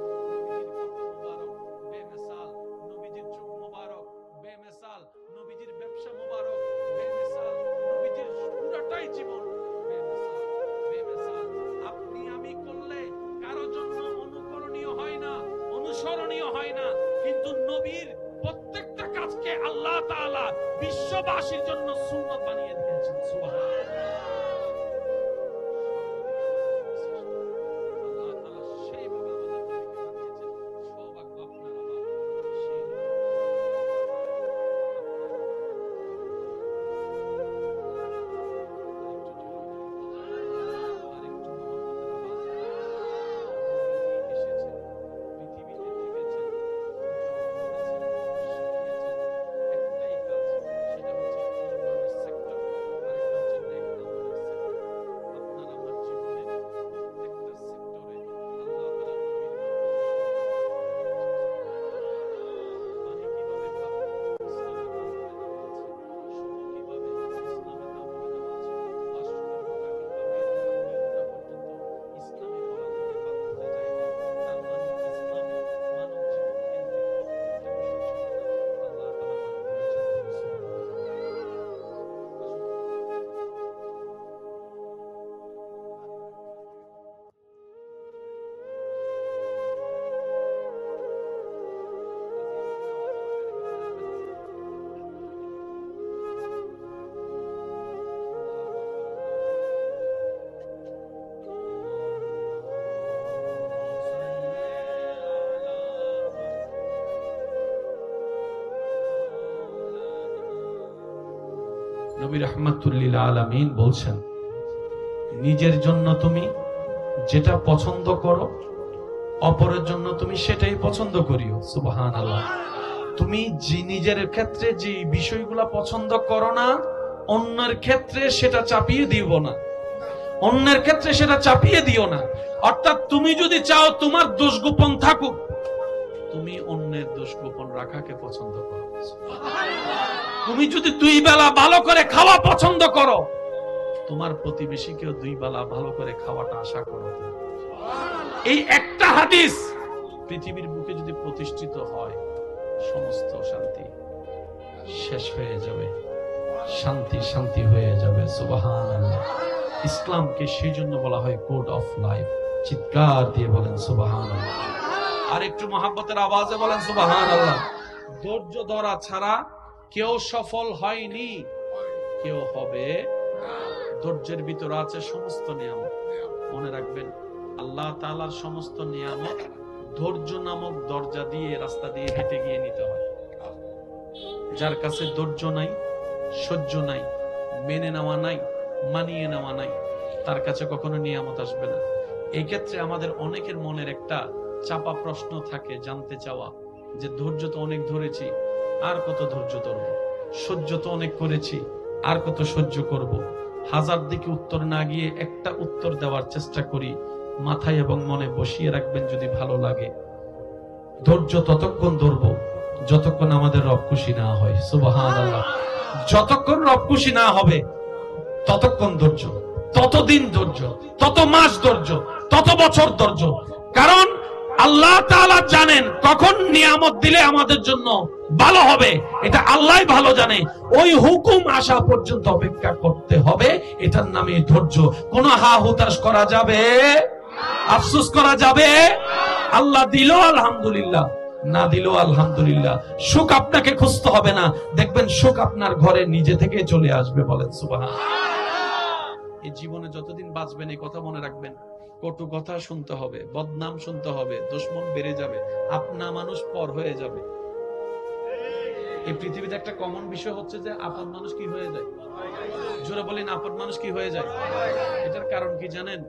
নবীজির কথা মুবারক বেমিসাল, নবীজির চোখ মুবারক বেমিসাল, নবীজির ব্যবসা মুবারক বেমিসাল, নবীজির পুরোটাই জীবন বেমিসাল বেমিসাল। আপনি আমি করলে কারো জন্য অনুকরণীয় হয় না, অনুসরণীয় হয় না, কিন্তু নবীর প্রত্যেকটা কাজকে আল্লাহ তাআলা বিশ্ববাসীর জন্য সুন্নাত বানিয়ে দিয়েছেন। সুবহানাল্লাহ। আল্লাহ তাআলা সেইভাবে আমাদের নবীকে বানিয়েছেন। সৌভাগ্য আপনার আমার, সেই নবী। আরেকটু মহব্বতের আওয়াজ। নবীজি এসেছেন, পৃথিবীতে থেকেছেন, জন্ম করেছেন, শিখিয়েছেন একটাই কাজ, সেটা হচ্ছে ঈমানের সেক্টর নবী রাহমাতুল লিল আলামিন বলছেন, নিজের জন্য তুমি যেটা পছন্দ করো অপরের জন্য তুমি সেটাই পছন্দ করিও। সুবহানাল্লাহ। তুমি নিজের ক্ষেত্রে যে বিষয়গুলো পছন্দ করো না, অন্যের ক্ষেত্রে সেটা চাপিয়ে দিও না, অন্যের ক্ষেত্রে সেটা চাপিয়ে দিও না। অর্থাৎ তুমি যদি চাও তোমার দোষ গোপন থাকুক, তুমি অন্যের দোষ গোপন রাখাকে পছন্দ করো। তুমি যদি 2 বেলা ভালো করে খাওয়া পছন্দ করো, তোমার প্রতিবেশীকেও 2 বেলা ভালো করে খাওয়াটা আশা করো। এই একটা হাদিস পৃথিবীর বুকে যদি প্রতিষ্ঠিত হয়, সমস্ত শান্তি শেষ হয়ে যাবে, শান্তি শান্তি হয়ে যাবে। সুবহানাল্লাহ। ইসলামকে সেই জন্য বলা হয় কোড অফ লাইফ। চিৎকার দিয়ে বলেন সুবহানাল্লাহ। আর একটু মহাব্বতের আওয়াজে বলেন সুবহানাল্লাহ। ধৈর্য ধরা ছাড়া কেউ সফল হয়নি, কেউ হবে। ধৈর্যের ভিতরে আছে সমস্ত নিয়ামত। মনে রাখবেন, আল্লাহ তাআলার সমস্ত নিয়ামত ধৈর্য নামক দরজা দিয়ে, রাস্তা দিয়ে হেঁটে গিয়ে নিতে হয়। যার কাছে ধৈর্য নাই, সহ্য নাই, মেনে নেওয়া নাই, মানিয়ে নেওয়া নাই, তার কাছে কখনো নিয়ামত আসবে না। এই ক্ষেত্রে আমাদের অনেকের মনের একটা চাপা প্রশ্ন থাকে, জানতে চাওয়া যে ধৈর্য তো অনেক ধরেছি, আর কত ধৈর্য ধরবো, সহ্য তো অনেক করেছি, আর কত সহ্য করব। হাজার দিকে উত্তর না গিয়ে একটা উত্তর দেওয়ার চেষ্টা করি, মাথায় এবং মনে বসিয়ে রাখবেন যদি ভালো লাগে। ধৈর্য ততক্ষণ ধরবো যতক্ষণ আমাদের রব খুশি না হয়। সুবহানাল্লাহ। যতক্ষণ রব খুশি না হবে ততক্ষণ ধৈর্য, ততদিন ধৈর্য, তত মাস ধৈর্য, তত বছর ধৈর্য। কারণ আল্লাহ তাআলা জানেন কখন নিয়ামত দিলে আমাদের জন্য ভালো হবে, এটা আল্লাহই ভালো জানে। ওই হুকুম আসা পর্যন্ত অপেক্ষা করতে হবে, এটার নামে ধৈর্য। কোনো হা হুতাশ করা যাবে, আফসোস করা যাবে? আল্লাহ দিল আলহামদুলিল্লাহ, না দিল আলহামদুলিল্লাহ। সুখ আপনাকে খুঁজতে হবে না, দেখবেন সুখ আপনার ঘরে নিজে থেকে চলে আসবে। বলেন সুবহানাল্লাহ। এই জীবনে যতদিন বাঁচবেন এই কথা মনে রাখবেন, কটু কথা শুনতে হবে, বদনাম শুনতে হবে, দুশমন বেড়ে যাবে, আপনা মানুষ পর হয়ে যাবে। এই পৃথিবীতে একটা কমন বিষয় হচ্ছে যে আপন মানুষ কি হয়ে যায়? জোরে বলেন, আপন মানুষ কি হয়ে যায়? এটার কারণ কি জানেন?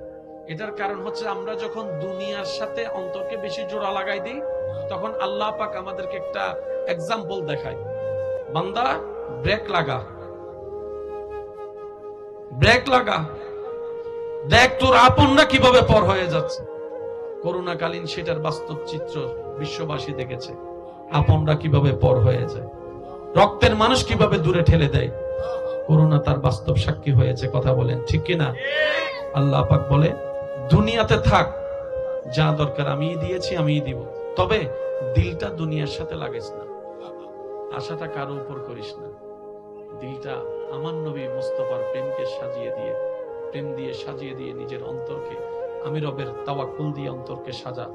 এটার কারণ হচ্ছে আমরা যখন দুনিয়ার সাথে অন্তরকে বেশি জোড়া লাগাই দিই, তখন আল্লাহ পাক আমাদেরকে একটা এক্সাম্পল দেখায়, বান্দা ব্রেক লাগা, ব্রেক লাগা, দেখ তোর আপনরা কিভাবে পর হয়ে যাচ্ছে। করোনাকালীন সেটার বাস্তব চিত্র বিশ্ববাসী দেখেছে, আপনরা কিভাবে পর হয়ে যায়, রক্তের মানুষ কিভাবে দূরে ঠেলে দেয়। করোনা তার বাস্তব সাক্ষী হয়েছে। কথা বলেন ঠিক কিনা? আল্লাহ পাক বলে, দুনিয়াতে থাক, যা দরকার আমি দিয়েছি, আমি দিব, তবে দিলটা দুনিয়ার সাথে লাগাইস না, আশাটা কারো উপর করিস না। দিলটা আমার নবী মুস্তাফার প্রেমকে সাজিয়ে দিয়ে, প্রেম দিয়ে সাজিয়ে দিয়ে নিজের অন্তরকে, আমি রবের তাওয়াক্কুল দিয়ে অন্তরকে সাজা,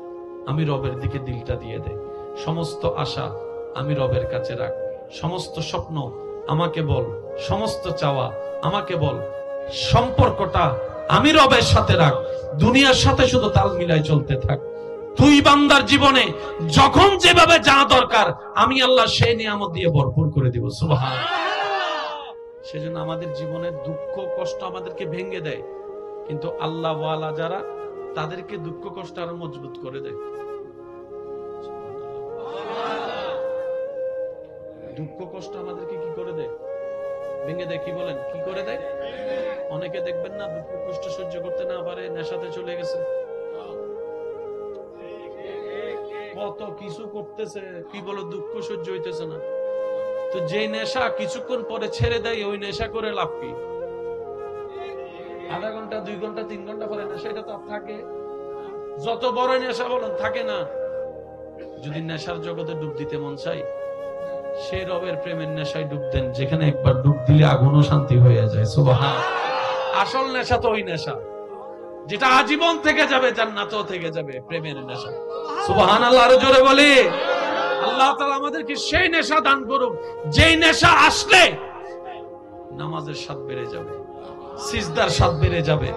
আমি রবের দিকে দিলটা দিয়ে দে। সমস্ত আশা আমি রবের কাছে রাখ, সমস্ত স্বপ্ন আমাকে বল, সমস্ত চাওয়া আমাকে বল, সম্পর্কটা আমি রবের সাথে রাখ, দুনিয়ার সাথে শুধু তাল মিলাই চলতে থাক। তুই বান্দার জীবনে যখন যেভাবে যা দরকার আমি আল্লাহ সেই নিয়ামত দিয়ে ভরপুর করে দিব। সুবহানাল্লাহ। সেজন্য আমাদের জীবনের দুঃখ কষ্ট আমাদেরকে ভেঙে দেয়, কিন্তু আল্লাহ ওয়ালা যারা, তাদেরকে দুঃখ কষ্ট আরো মজবুত করে দেয়। দুঃখ কষ্ট আমাদেরকে কি করে দেয়? ভেঙে দেয়। কি বলেন, কি করে দেয়? অনেকে দেখবেন না, দুঃখ কষ্ট সহ্য করতে না পারে নেশাতে চলে গেছে, কত কিছু করতেছে, কি বলো দুঃখ সহ্য হইতেছে না। তো যে নেশা কিছুক্ষণ পরে ছেড়ে দেয়, ওই নেশা করে লাভ কি? আধা ঘন্টা, 2 ঘন্টা, 3 ঘন্টা পরে নেশা, এটা তো থাকে। যত বড় নেশা বলেন, থাকে না। যদি নেশার জগতে ডুব দিতে মন চাই, সে রবের প্রেমের নেশায় ডুব দেন, যেখানে একবার ডুব দিলে আগুনও শান্তি হয়ে যায়। সুবহানাল্লাহ। আসল নেশা তো ওই নেশা যেটা আজীবন থেকে যাবে, জান্নাতও থেকে যাবে, প্রেমের নেশা। সুবহানাল্লাহ। আরো জোরে বলি। আল্লাহ তাআলা আমাদেরকে সেই নেশা দান করুক, যেই নেশা আসলে নামাজের স্বাদ বেড়ে যাবে, সিজদার স্বাদ বেড়ে যাবে,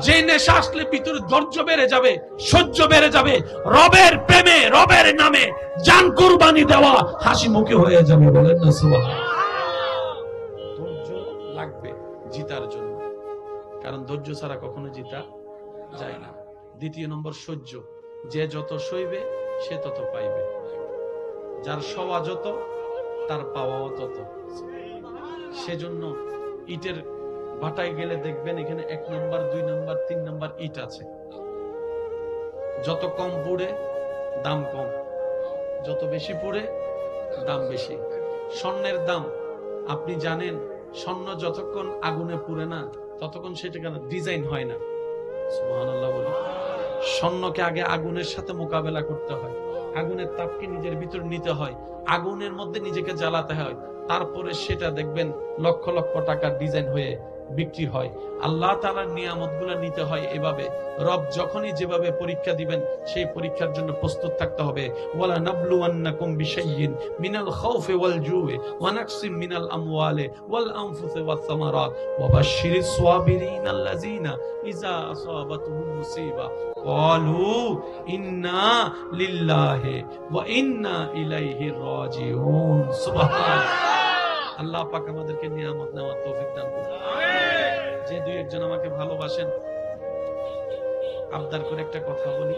যে নেশা আসলে ভিতরে ধৈর্য বেড়ে যাবে, সহ্য বেড়ে যাবে, রবের প্রেমে, রবের নামে জান কুরবানি দেওয়া হাসি মুখে হয়ে যাবে। বলেন না সুবহানাল্লাহ। ধৈর্য ধৈর্য ছাড়া কখনো জিতা যায় না। দ্বিতীয় নম্বর সহ্য, যে যত সইবে সে তত পাইবে, যার সওয়া যত তার পাওয়াও তত। সেজন্য ইটের ভাটায় গেলে দেখবেন এখানে 1 নাম্বার 2 নাম্বার 3 নাম্বার ইট আছে। যত কম পুড়ে দাম কম, যত বেশি পুড়ে দাম বেশি। স্বর্ণের দাম আপনি জানেন, স্বর্ণ যতক্ষণ আগুনে পুড়ে না ততক্ষণ সেটা ডিজাইন হয় না। সুবহানাল্লাহ বলি। স্বর্ণকে আগে আগুনের সাথে মোকাবেলা করতে হয়, আগুনের তাপকে নিজের ভিতর নিতে হয়, আগুনের মধ্যে নিজেকে জ্বালাতে হয়, তারপরে সেটা দেখবেন লক্ষ লক্ষ টাকার ডিজাইন হয়ে বিক্রি হয়। আল্লাহ তাআলার নিয়ামতগুলো নিতে হয় এভাবে। রব যখনই যেভাবে পরীক্ষা দিবেন সেই পরীক্ষার জন্য প্রস্তুত থাকতে হবে। ওয়ালা নাবলুওয়ান্নাকুম বিশাইইন মিনাল খাউফি ওয়াল জুই ওয়া নাকসিম মিনাল আমওয়ালি ওয়াল আনফুসি ওয়াস সামারাত ওয়া বাশশিরিস সাবিরিন আল্লাযিনা ইযা আসাবাতুহুম মুসিবা ক্বালু ইন্না লিল্লাহি ওয়া ইন্না ইলাইহি রাজিউন। সুবহানাল্লাহ। আল্লাহ পাক আমাদেরকে নিয়ামত নেওয়ার তৌফিক দান করুন। যে দুই একজন আমাকে ভালোবাসেন, আবদার করে একটা কথা বলি,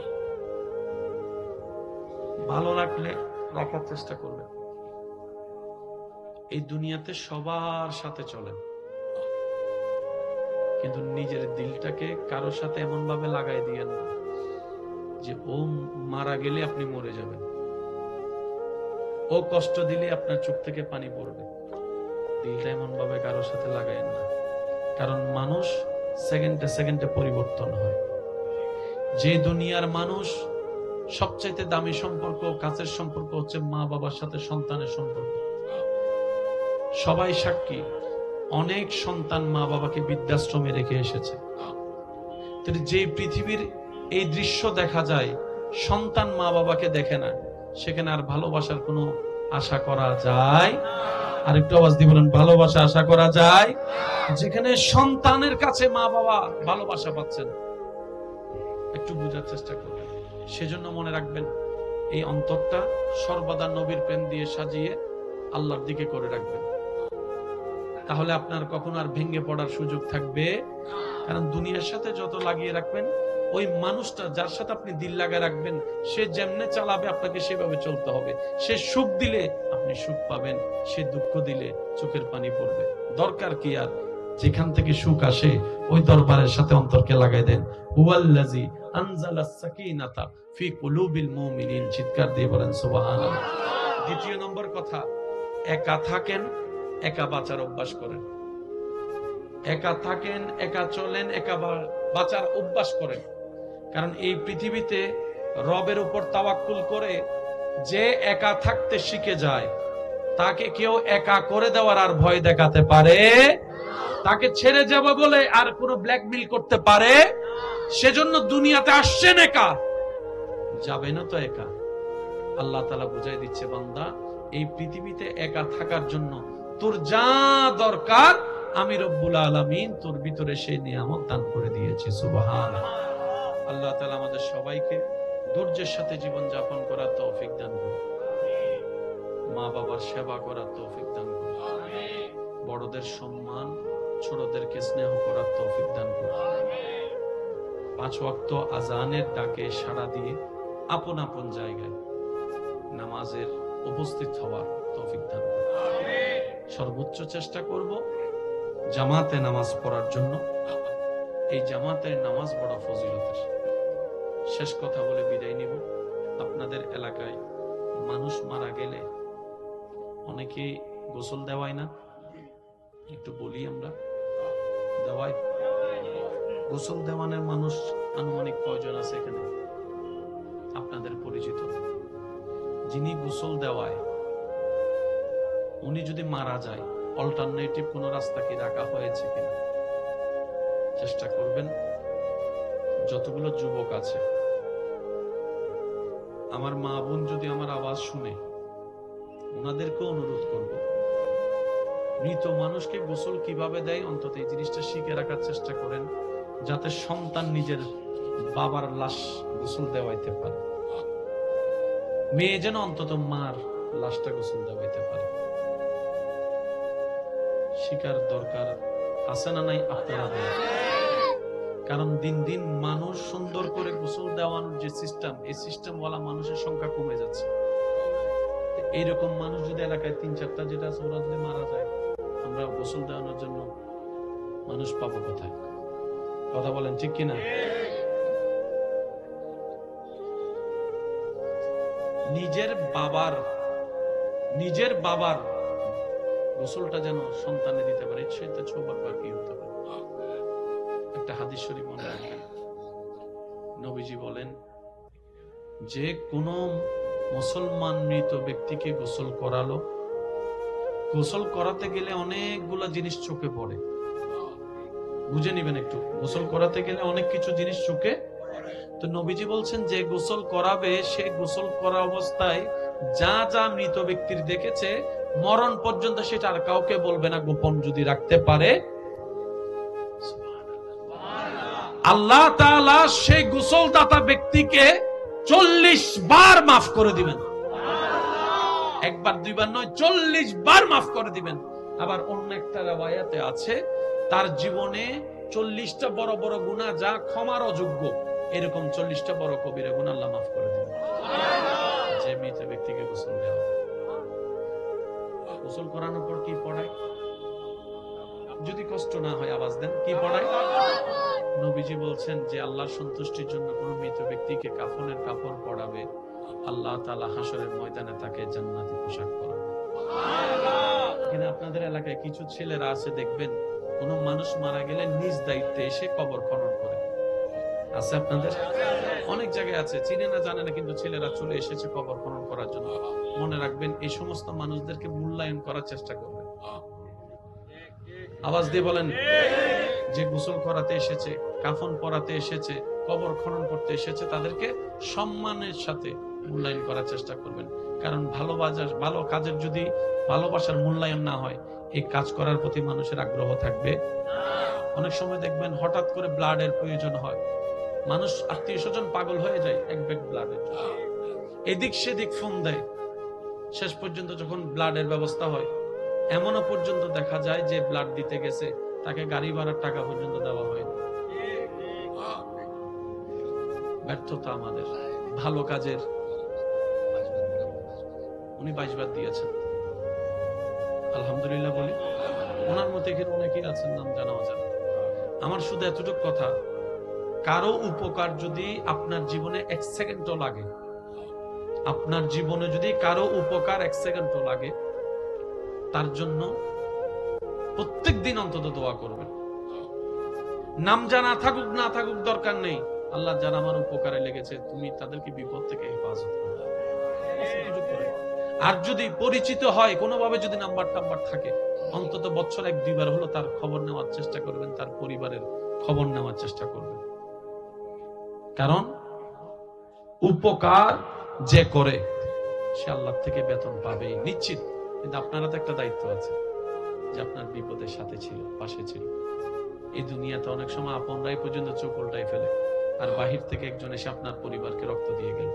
ভালো রাখলে রাখার চেষ্টা করবেন। এই দুনিয়াতে সবার সাথে চলেন, কিন্তু নিজের দিলটাকে কারোর সাথে এমন ভাবে লাগাই দিয়েন না যে ও মারা গেলে আপনি মরে যাবেন, ও কষ্ট দিলে আপনার চোখ থেকে পানি পড়বে। দিলটা এমন ভাবে কারোর সাথে লাগায়েন না, কারণ মানুষ সেকেন্ডে সেকেন্ডে পরিবর্তন হয়। যে দুনিয়ার মানুষ সবচাইতে দামি সম্পর্ক, কাছের সম্পর্ক হচ্ছে মা বাবার সাথে সন্তানের সম্পর্ক। সবাই সাক্ষী, অনেক সন্তান মা বাবাকে বৃদ্ধাশ্রমে রেখে এসেছে। যে পৃথিবীর এই দৃশ্য দেখা যায়, সন্তান মা বাবাকে দেখে না, সেখানে আর ভালোবাসার কোনো আশা করা যায়? আর একটু আওয়াজ দিয়ে বলেন, ভালোবাসা আশা করা যায়? যেখানে সন্তানের কাছে মা বাবা ভালোবাসা পাচ্ছেন, একটু বোঝার চেষ্টা করবেন। সেজন্য মনে রাখবেন, এই অন্তরটা সর্বদা নবীর প্রেম দিয়ে সাজিয়ে আল্লাহর দিকে করে রাখবেন। তাহলে আপনার কখনো আর ভেঙে পড়ার সুযোগ থাকবে। কারণ দুনিয়ার সাথে যত লাগিয়ে রাখবেন, ওই মানুষটা যার সাথে আপনি দিল লাগায় রাখবেন, সে যেমনে চালাবে আপনাকে সেভাবে চলতে হবে। সে সুখ দিলে আপনি সুখ পাবেন, সে দুঃখ দিলে চোখের পানি পড়বে। দরকার কি আর, যেখান থেকে সুখ আসে ওই দরবারের সাথে অন্তরকে লাগাই দেন। হুয়াল্লাযী আনজালাস সাকিনাতা ফি কুলুবিল মুমিনিন। চিৎকার দিয়ে বলেন সুবহানাল্লাহ। দ্বিতীয় নম্বর কথা, একা থাকেন, একা বাঁচার অভ্যাস করেন। একা থাকেন, একা চলেন, একা বাঁচার অভ্যাস করেন। কারণ এই পৃথিবীতে রবের উপর তাওয়াক্কুল করে যে একা থাকতে শিখে যায়, তাকে কেউ একা করে দেওয়ার আর ভয় দেখাতে পারে, তাকে ছেড়ে যাবে বলে আর কোনো ব্ল্যাকমেইল করতে পারে। সেজন্য দুনিয়াতে আসছেন একা, যাবেন তো একা। আল্লাহ তাআলা বুঝাই দিচ্ছে, বান্দা এই পৃথিবীতে একা থাকার জন্য তোর যা দরকার আমি রব্বুল আলামিন তোর ভিতরে সেই নিয়ামত দান করে দিয়েছি। সুবহানাল্লাহ। আল্লাহ তাআলা আমাদের সবাইকে ধৈর্যের সাথে জীবন যাপন করার তৌফিক দান করুন। মা বাবার সেবা করার তৌফিক দান করুন। বড়দের সম্মান, ছোটদেরকে স্নেহ করার তৌফিক দান করুন। 5 ওয়াক্ত আজানের ডাকে সাড়া দিয়ে আপন আপন জায়গায় নামাজের উপস্থিত হওয়ার তৌফিক দান করুন। সর্বোচ্চ চেষ্টা করব জামাতে নামাজ পড়ার জন্য। এই জামাতের নামাজ বড় ফজিলতের। শেষ কথা বলে বিদায় নিব। আপনাদের এলাকায় মানুষ মারা গেলে অনেকে গোসল দেওয়ায় না? একটু বলি, আমরা দেওয়াই। গোসল দেওয়ানোর মানুষ আনুমানিক কয়জন আছে এখানে আপনাদের পরিচিত? যিনি গোসল দেওয়ায়, উনি যদি মারা যায়, অল্টারনেটিভ কোন রাস্তা কি রাখা হয়েছে কিনা চেষ্টা করবেন। যতগুলো যুবক আছে, আমার মা বোন যদি আমার আওয়াজ শুনে, ওনাদেরকে অনুরোধ করব, মৃত মানুষকে গোসল কিভাবে দেয় অন্তত এই জিনিসটা শিখে রাখার চেষ্টা করেন, যাতে সন্তান নিজের বাবার লাশ গোসল দেওয়াইতে পারে। মেয়ে যেন অন্তত মার লাশটা গোসল দেওয়াইতে পারে। শিকার দরকার আছে না নাই? আপনারা কারণ দিন দিন মানুষ সুন্দর করে গোসল দেওয়ানোর যে সিস্টেম, এই সিস্টেম ওয়ালা মানুষের সংখ্যা কমে যাচ্ছে। এইরকম মানুষ যদি এলাকায় 3-4টা যেটা আছে ওরা যদি মারা যায়, আমরা গোসল দেওয়ানোর জন্য মানুষ পাবো কোথায়? কথা বলেন ঠিক কিনা? নিজের বাবার গোসলটা যেন সন্তানে দিতে পারে, সেটা সৌভাগ্য আর কি হতে পারে। একটা হাদিস শরীফ মনে রাখবেন, নবীজি বলেন যে কোন মুসলমান মৃত ব্যক্তিকে গোসল করালো, গোসল করাতে গেলে অনেকগুলা জিনিস চোখে পড়ে, বুঝে নিবেন একটু। গোসল করাতে গেলে অনেক কিছু জিনিস চোখে, তো নবীজি বলছেন যে গোসল করাবে সে গোসল করা অবস্থায় যা যা মৃত ব্যক্তির দেখেছে মরণ পর্যন্ত সেটা আর কাউকে বলবে না, গোপন যদি রাখতে পারে আল্লাহ তাআলা সেই গোসলদাতা ব্যক্তিকে 40 বার মাফ করে দিবেন। একবার দুইবার নয়, 40 বার মাফ করে দিবেন। আবার অন্য একটা riwayate আছে তার জীবনে 40টা বড় বড় গুনাহ যা ক্ষমার অযোগ্য, এরকম 40টা বড় কবিরা গুনাহ আল্লাহ মাফ করে দিবেন যে মৃত ব্যক্তিকে গোসল দেওয়া। গোসল করানোর পর কি পড়ায়? যদি কষ্ট না হয় আওয়াজ দেন, কি পড়ায়? নবীজি বলছেন যে আল্লাহর সন্তুষ্টির জন্য কোন মৃত ব্যক্তিকে কাফনের কাপড় পরাবে, আল্লাহ তাআলা হাসরের ময়দানে তাকে জান্নাতি পোশাক পরাবে। কিন্তু আপনাদের এলাকায় কিছু ছেলেরা আছে দেখবেন, কোন মানুষ মারা গেলে নিজ দায়িত্বে এসে কবর খনন করে। আছে আপনাদের অনেক জায়গায় আছে, চিনে না জানে না, কিন্তু ছেলেরা চলে এসেছে কবর খনন করার জন্য। মনে রাখবেন এই সমস্ত মানুষদেরকে মূল্যায়ন করার চেষ্টা করবেন। আওয়াজ দিয়ে বলেন, যে গোসল করাতে এসেছে, কাফন পরাতে এসেছে, কবর খনন করতে এসেছে, তাদেরকে সম্মানের সাথে মূল্যায়ন করার চেষ্টা করবেন। কারণ ভালো কাজের যদি ভালোবাসার মূল্যায়ন না হয়, এই কাজ করার প্রতি মানুষের আগ্রহ থাকবে। অনেক সময় দেখবেন হঠাৎ করে ব্লাডের প্রয়োজন হয়, মানুষ আত্মীয় স্বজন পাগল হয়ে যায় এক ব্যাগ ব্লাডের জন্য, এদিক সেদিক ফোন দেয়। শেষ পর্যন্ত যখন ব্লাডের ব্যবস্থা হয়, এমনও পর্যন্ত দেখা যায় যে ব্লাড দিতে গেছে, তাকে গাড়ি ভাড়ার টাকা পর্যন্ত দেওয়া হয়নি। ব্যর্থতা আমাদের ভালো কাজের। উনি 22 বার দিয়েছেন, আলহামদুলিল্লাহ বলি। ওনার মতো এখানে অনেকেই আছেন, নাম জানাও যাবে। আমার শুধু এতটুকু কথা, কারো উপকার যদি আপনার জীবনে 1 সেকেন্ডও লাগে, আপনার জীবনে যদি কারো উপকার 1 সেকেন্ডও লাগে, তার জন্য প্রত্যেক দিন অন্তত দোয়া করবেন। নাম জানা থাকুক না থাকুক দরকার নেই, আল্লাহ যারা আমার উপকারে লেগেছে তুমি তাদেরকে বিপদ থেকে হেফাজত করো। আর যদি পরিচিত হয় কোনোভাবে, যদি নাম্বার থাকে, অন্তত বছর 1-2 বার হলো তার খবর নেওয়ার চেষ্টা করবেন, তার পরিবারের খবর নেওয়ার চেষ্টা করবেন। কারণ উপকার যে করে সে আল্লাহ থেকে বেতন পাবে নিশ্চিত। কিন্তু আপনারা তো একটা দায়িত্ব আছে যে আপনার বিপদের সাথে ছিল, পাশে ছিল। এই দুনিয়াতে অনেক সময় আপনরাই পর্যন্ত চোখ উল্টাই ফেলে, আর বাহির থেকে একজন এসে আপনার পরিবারকে রক্ত দিয়ে গেল।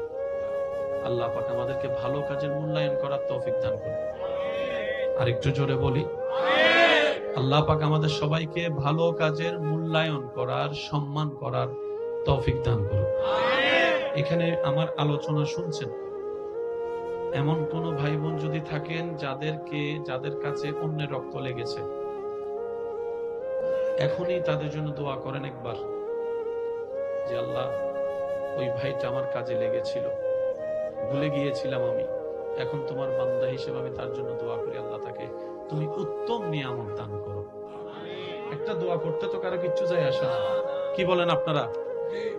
আল্লাহ পাক আমাদেরকে ভালো কাজের মূল্যায়ন করার তৌফিক দান করুন। আর একটু জোরে বলি, আল্লাহ পাক আমাদের সবাইকে ভালো কাজের মূল্যায়ন করার, সম্মান করার তৌফিক দান করুন। এখানে আমার আলোচনা শুনছেন এমন কোন ভাই বোন যদি থাকেন যাদের কাছে অন্যের রক্ত লেগেছে, এখনই তাদের জন্য দোয়া করেন একবার, যে আল্লাহ ওই ভাইটা আমার কাজে লেগেছিল, ভুলে গিয়েছিলাম আমি, এখন তোমার বান্দা হিসেবে আমি তার জন্য দোয়া করি, আল্লাহ তাকে তুমি উত্তম নিয়ামত দান করো। একটা দোয়া করতে তো কারো কিচ্ছু যায় আসে না, কি বলেন আপনারা?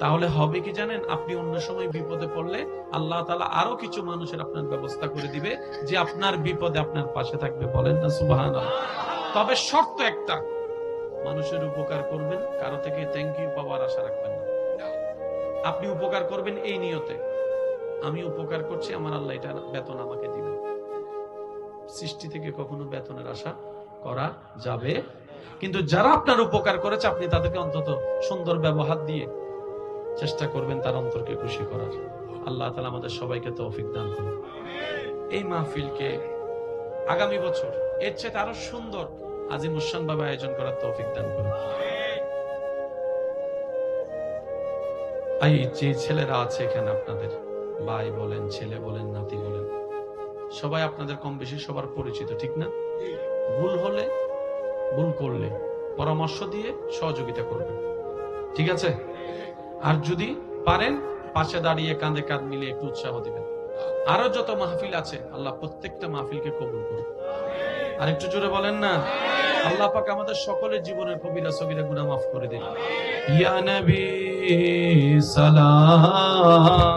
তাহলে হবে কি জানেন, আপনি অন্য সময় বিপদে পড়লে আল্লাহ তাআলা আরো কিছু মানুষের আপনার ব্যবস্থা করে দিবে যে আপনার বিপদে আপনার পাশে থাকবে। বলেন না সুবহানাল্লাহ। তবে শর্ত একটা, মানুষের উপকার করবেন, কারো থেকে থ্যাংক ইউ পাওয়ার আশা রাখবেন না। আপনি উপকার করবেন এই নিয়তে, আমি উপকার করছি, আমার আল্লাহ এটা বেতন আমাকে দিবেন। সৃষ্টি থেকে কখনো বেতনের আশা করা যাবে। কিন্তু যারা আপনার উপকার করেছে, আপনি তাদেরকে অন্তত সুন্দর ব্যবহার দিয়ে চেষ্টা করবেন তার অন্তরকে খুশি করার। আল্লাহ তাআলা আমাদের সবাইকে তৌফিক দান করুন। এই মাহফিলকে আগামী বছর এর চেয়ে আরো সুন্দর আজিমুশান ভাবে আয়োজন করার তৌফিক দান করুন। এই যে ছেলেরা আছে এখানে, আপনাদের ভাই বলেন, ছেলে বলেন, নাতি বলেন, সবাই আপনাদের কম বেশি সবার পরিচিত, ঠিক না? ভুল হলে, ভুল করলে পরামর্শ দিয়ে সহযোগিতা করবেন, ঠিক আছে? আর যদি পারেন পাশে দাঁড়িয়ে কাঁধে কাঁধ মিলিয়ে একটু উৎসাহ দিবেন। আরো যত মাহফিল আছে আল্লাহ প্রত্যেকটা মাহফিলকে কবুল করুন। আর একটু জোরে বলেন না, আল্লাহ পাক আমাদের সকলের জীবনের কবিরা সগীরা গুনাহ মাফ করে দিন। ইয়া নবী সালাম।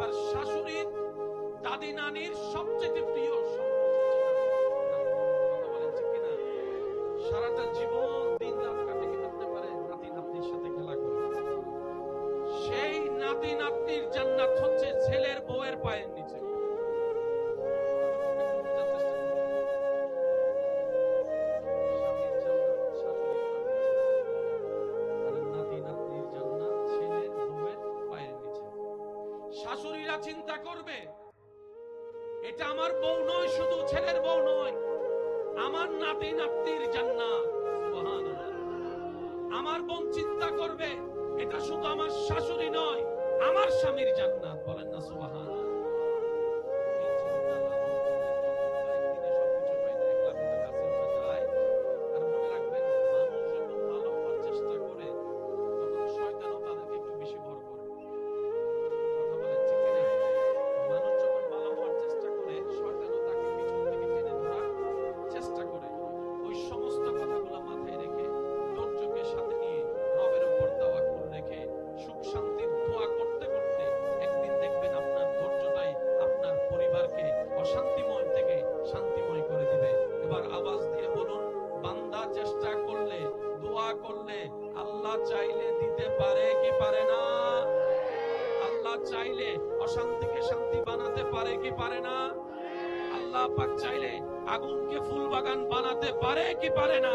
এবার শাশুড়ির দাদি নানির সবচেয়ে প্রিয় সম্পদ কথা বলেন ঠিক কিনা? সারাটা জীবন দিন রাত কাটে কি করতে পারে? নাতি নাতনির সাথে খেলা করে। সেই নাতি নাতনির জান্নাত হচ্ছে ছেলের বউয়ের পায়ের নিচে। শাশুড়িরা চিন্তা করবে এটা আমার বউ নয়, শুধু ছেলের বউ নয়, আমার নাতি নাতনির জান্নাত। সুবহানাল্লাহ। আমার বোন চিন্তা করবে এটা শুধু আমার শাশুড়ি নয়, আমার স্বামীর জান্নাত। বলেন না সুবহানাল্লাহ। আল্লাহ চাইলে দিতে পারে কি পারে না? আল্লাহ চাইলে অশান্তিকে শান্তি বানাতে পারে কি পারে না? আল্লাহ পাক চাইলে আগুনকে ফুল বাগান বানাতে পারে কি পারে না?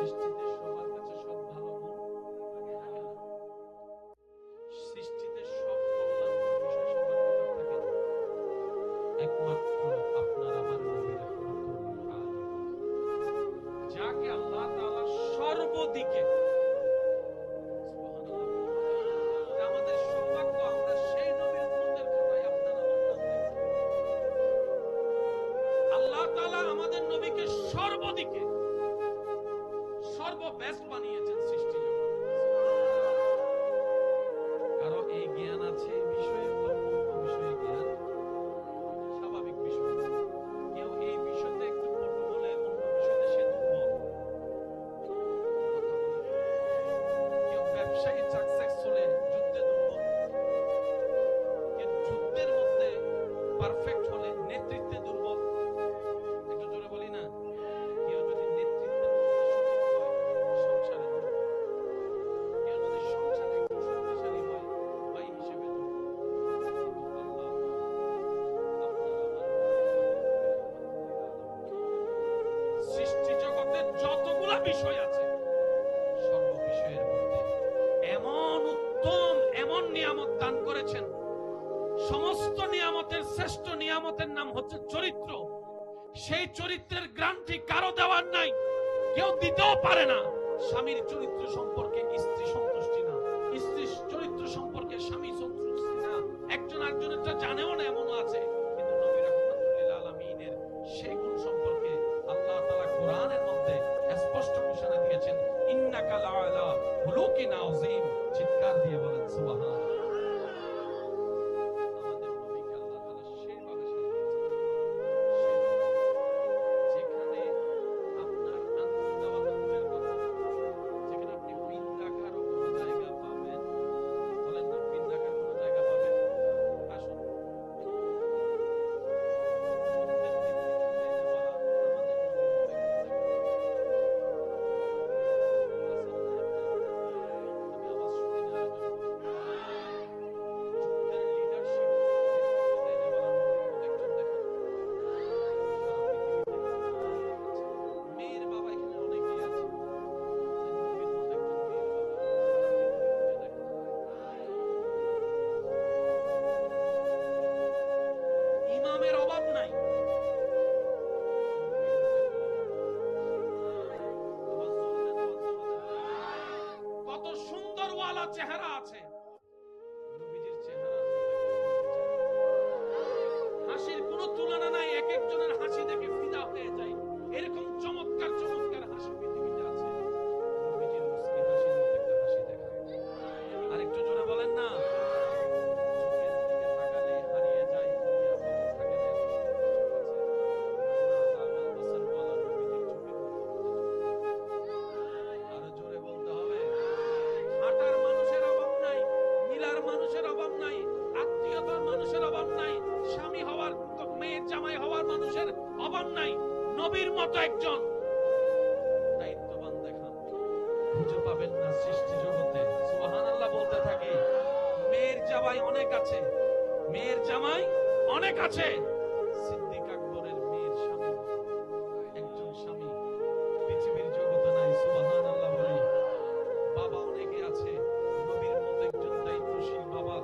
সৃষ্টিতে সবার কাছে সব ভালো গুণ থাকে না। সৃষ্টিতে সব কল্যাণকর বিষয় সবার ভিতর থাকে না। একমাত্র আপনার আমার নবী রাহমাতুল লিল আলামিন, যাকে আল্লাহ তাআলা সর্বদিকে, সুবহানাল্লাহ, আমাদের সৌভাগ্য আমরা সেই নবীর উম্মতের খাতায় আপনার আমার নাম দেখতে। আল্লাহ তাআলা আমাদের নবীকে সর্বদিকে সর্ববেস্ট বানিয়েছেন সৃষ্টি জগতে। কারো এই জ্ঞান আছে এই বিষয়ে, অন্য বিষয়ে জ্ঞান স্বাভাবিক বিষয়। কেউ এই বিষয়তে একটু পটু হলে অন্য বিষয়তে সে দুর্বল। কথা বলে কেউ ব্যবসায়ী সাকসেস হলে যুদ্ধে দুর্বল, কেউ যুদ্ধের মধ্যে পারফেক্ট হলে নেতৃত্বে দুর্বল। একটু জোরে বলি না, কেউ যদি নেতৃত্বের মধ্যে সঠিক হয় সংসারে দুর্বল, কেউ যদি সংসারে একটু শক্তিশালী হয় ভাই হিসেবে দুর্বল। কিন্তু আল্লাহ আপনার আমার সৃষ্টি জগতের যতগুলা বিষয় আছে সর্ব বিষয়ের মধ্যে এমন উত্তম এমন নিয়ামত দান করেছেন। সমস্ত নিয়ামতের শ্রেষ্ঠ নিয়ামতের নাম হচ্ছে চরিত্র। সেই চরিত্রের গ্যারান্টি কারো দেওয়ার নাই, কেউ দিতেও পারে না। স্বামীর চরিত্র সম্পর্কে স্ত্রী সন্তুষ্টি না, স্ত্রীর চরিত্র সম্পর্কে স্বামী সন্তুষ্টি না, একজন আরেকজনেরটা জানেও না, এমনও আছে। কিন্তু নবী রাহমাতুল লিল আলামিনের সেই গুণ সম্পর্কে আল্লাহ তাআলা কোরআনের মধ্যে স্পষ্ট ঘোষণা দিয়েছেন, ইন্নাকা লাআলা খুলুকিন আযীম। চিৎকার দিয়ে বলেন সুবহানাল্লাহ। আমাদের নবীকে আল্লাহ তাআলা সেইভাবে সাজিয়েছেন, সেইভাবে যেখানে আপনার আঙ্গুল দেওয়া তো দূরের কথা, যেখানে আপনি পিন রাখারও কোনো জায়গা পাবেন, বলেন না, পিন রাখার কোনো জায়গা পাবেন। আসুন, যুদ্ধের নেতৃত্ব দেওয়ালা আমাদের নবীর মতো একজন দেখবেন। আছে না একটা? আমি আওয়াজ শুনি না, আরো জোরে বলুন। যুদ্ধের লিডারশিপ নেতৃত্ব দেওয়ালা নবীর মতো একজন দেখেন। সারা পৃথিবীতে আছে। মেয়ের বাবা এখানে অনেকেই আছে, নবীর মতো একজন মেয়ের বাবা সারা পৃথিবী খুঁজে দেখেন। ইমামের অভাব নাই, নবীর মতো একজন ইমাম। আওয়াজ জোরে দেন, আওয়াজ জোরে দেন। কত সুন্দর ওয়ালা চেহারা আছে, নবীজির চেহারার মতো একটা সুন্দর চেহারা। হাসির কোনো তুলনা নাই, এক একজনের হাসি দেখে ফিদা হয়ে যায়। এরকম চমৎকার চমৎকার হাসি পৃথিবীতে আছে। নবীজির মুস্কি হাসির মতো একটা হাসি দেখা। আরেকটু জোরে বলেন না। চোখের দিকে তাকালে হারিয়ে যায় দুনিয়া, মনে থাকে না এত সুন্দর চোখ আছে। মা জাগাল বাসারওয়ালা নবীজির চোখের মতো একটা চোখ। আরো জোরে বলতে হবে। হাঁটার মানুষের অভাব নাই, মিলার মানুষের অভাব নাই, আত্মীয়তার মানুষের অভাব নাই, স্বামী হওয়ার মেয়ের জামাই হওয়ার মানুষের অভাব নাই। নবীর মতো একজন দায়িত্ববান দেখান, খুঁজে পাবেন না সৃষ্টি জগতে। সুবহানাল্লাহ বলতে থাকি। মেয়ের জামাই অনেক আছে, মেয়ের জামাই অনেক আছে। সিদ্দিক আকবরের মেয়ের স্বামী একজন স্বামী পৃথিবীর জগতে নাই। সুবহানাল্লাহ বলি। বাবা অনেকে আছে, নবীর মতো একজন দায়িত্বশীল বাবা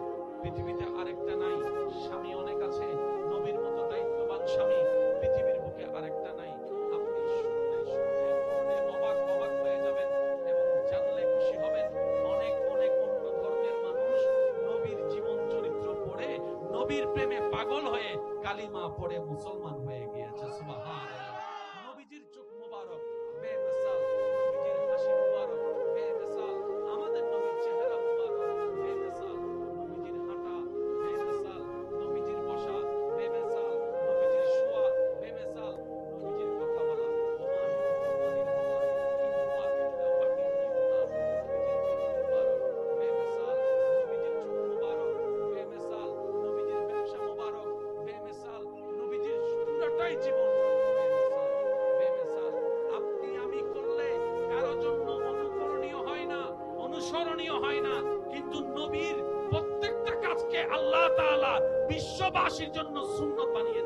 পৃথিবীতে আরেকটা নাই। স্বামী অনেক আছে, নবীর মতো দায়িত্ববান স্বামী পৃথিবীর বুকে আরেকটা নাই। আপনি শুনলে শুনলে পড়লে অবাক অবাক হয়ে যাবেন এবং জানলে খুশি হবেন। অনেক অনেক অন্য ধর্মের মানুষ নবীর জীবন চরিত্র পড়ে নবীর প্রেমে পাগল হয়ে কালিমা পড়ে মুসলমান হয়ে গিয়েছে। সুবহানাল্লাহ। নবীজির চোখ মোবারক বেমিসাল, নবীজির হাসি মোবারক বেমিসাল, আমাদের নবীর চেহারা মোবারক বেমিসাল, নবীজির হাঁটা বেমিসাল, নবীজির বসা বেমিসাল, নবীজির শোয়া বেমিসাল, নবীজির কথা বলা ওমা ইউতিমানিল হাওয়া ইন হুয়া ইল্লা ওয়াহিয়ুন ইউহা, নবীজির কথা মোবারক বেমিসাল, নবীজির চোখ মোবারক বেমিসাল, নবীজির ব্যবসা মোবারক বেমিসাল, নবীজির পুরোটাই জীবন বেমিসাল বেমিসাল। আপনি আমি করলে কারো জন্য অনুকরণীয় হয় না, অনুসরণীয় হয় না, কিন্তু নবীর প্রত্যেকটা কাজকে আল্লাহ তাআলা বিশ্ববাসীর জন্য সুন্নত বানিয়ে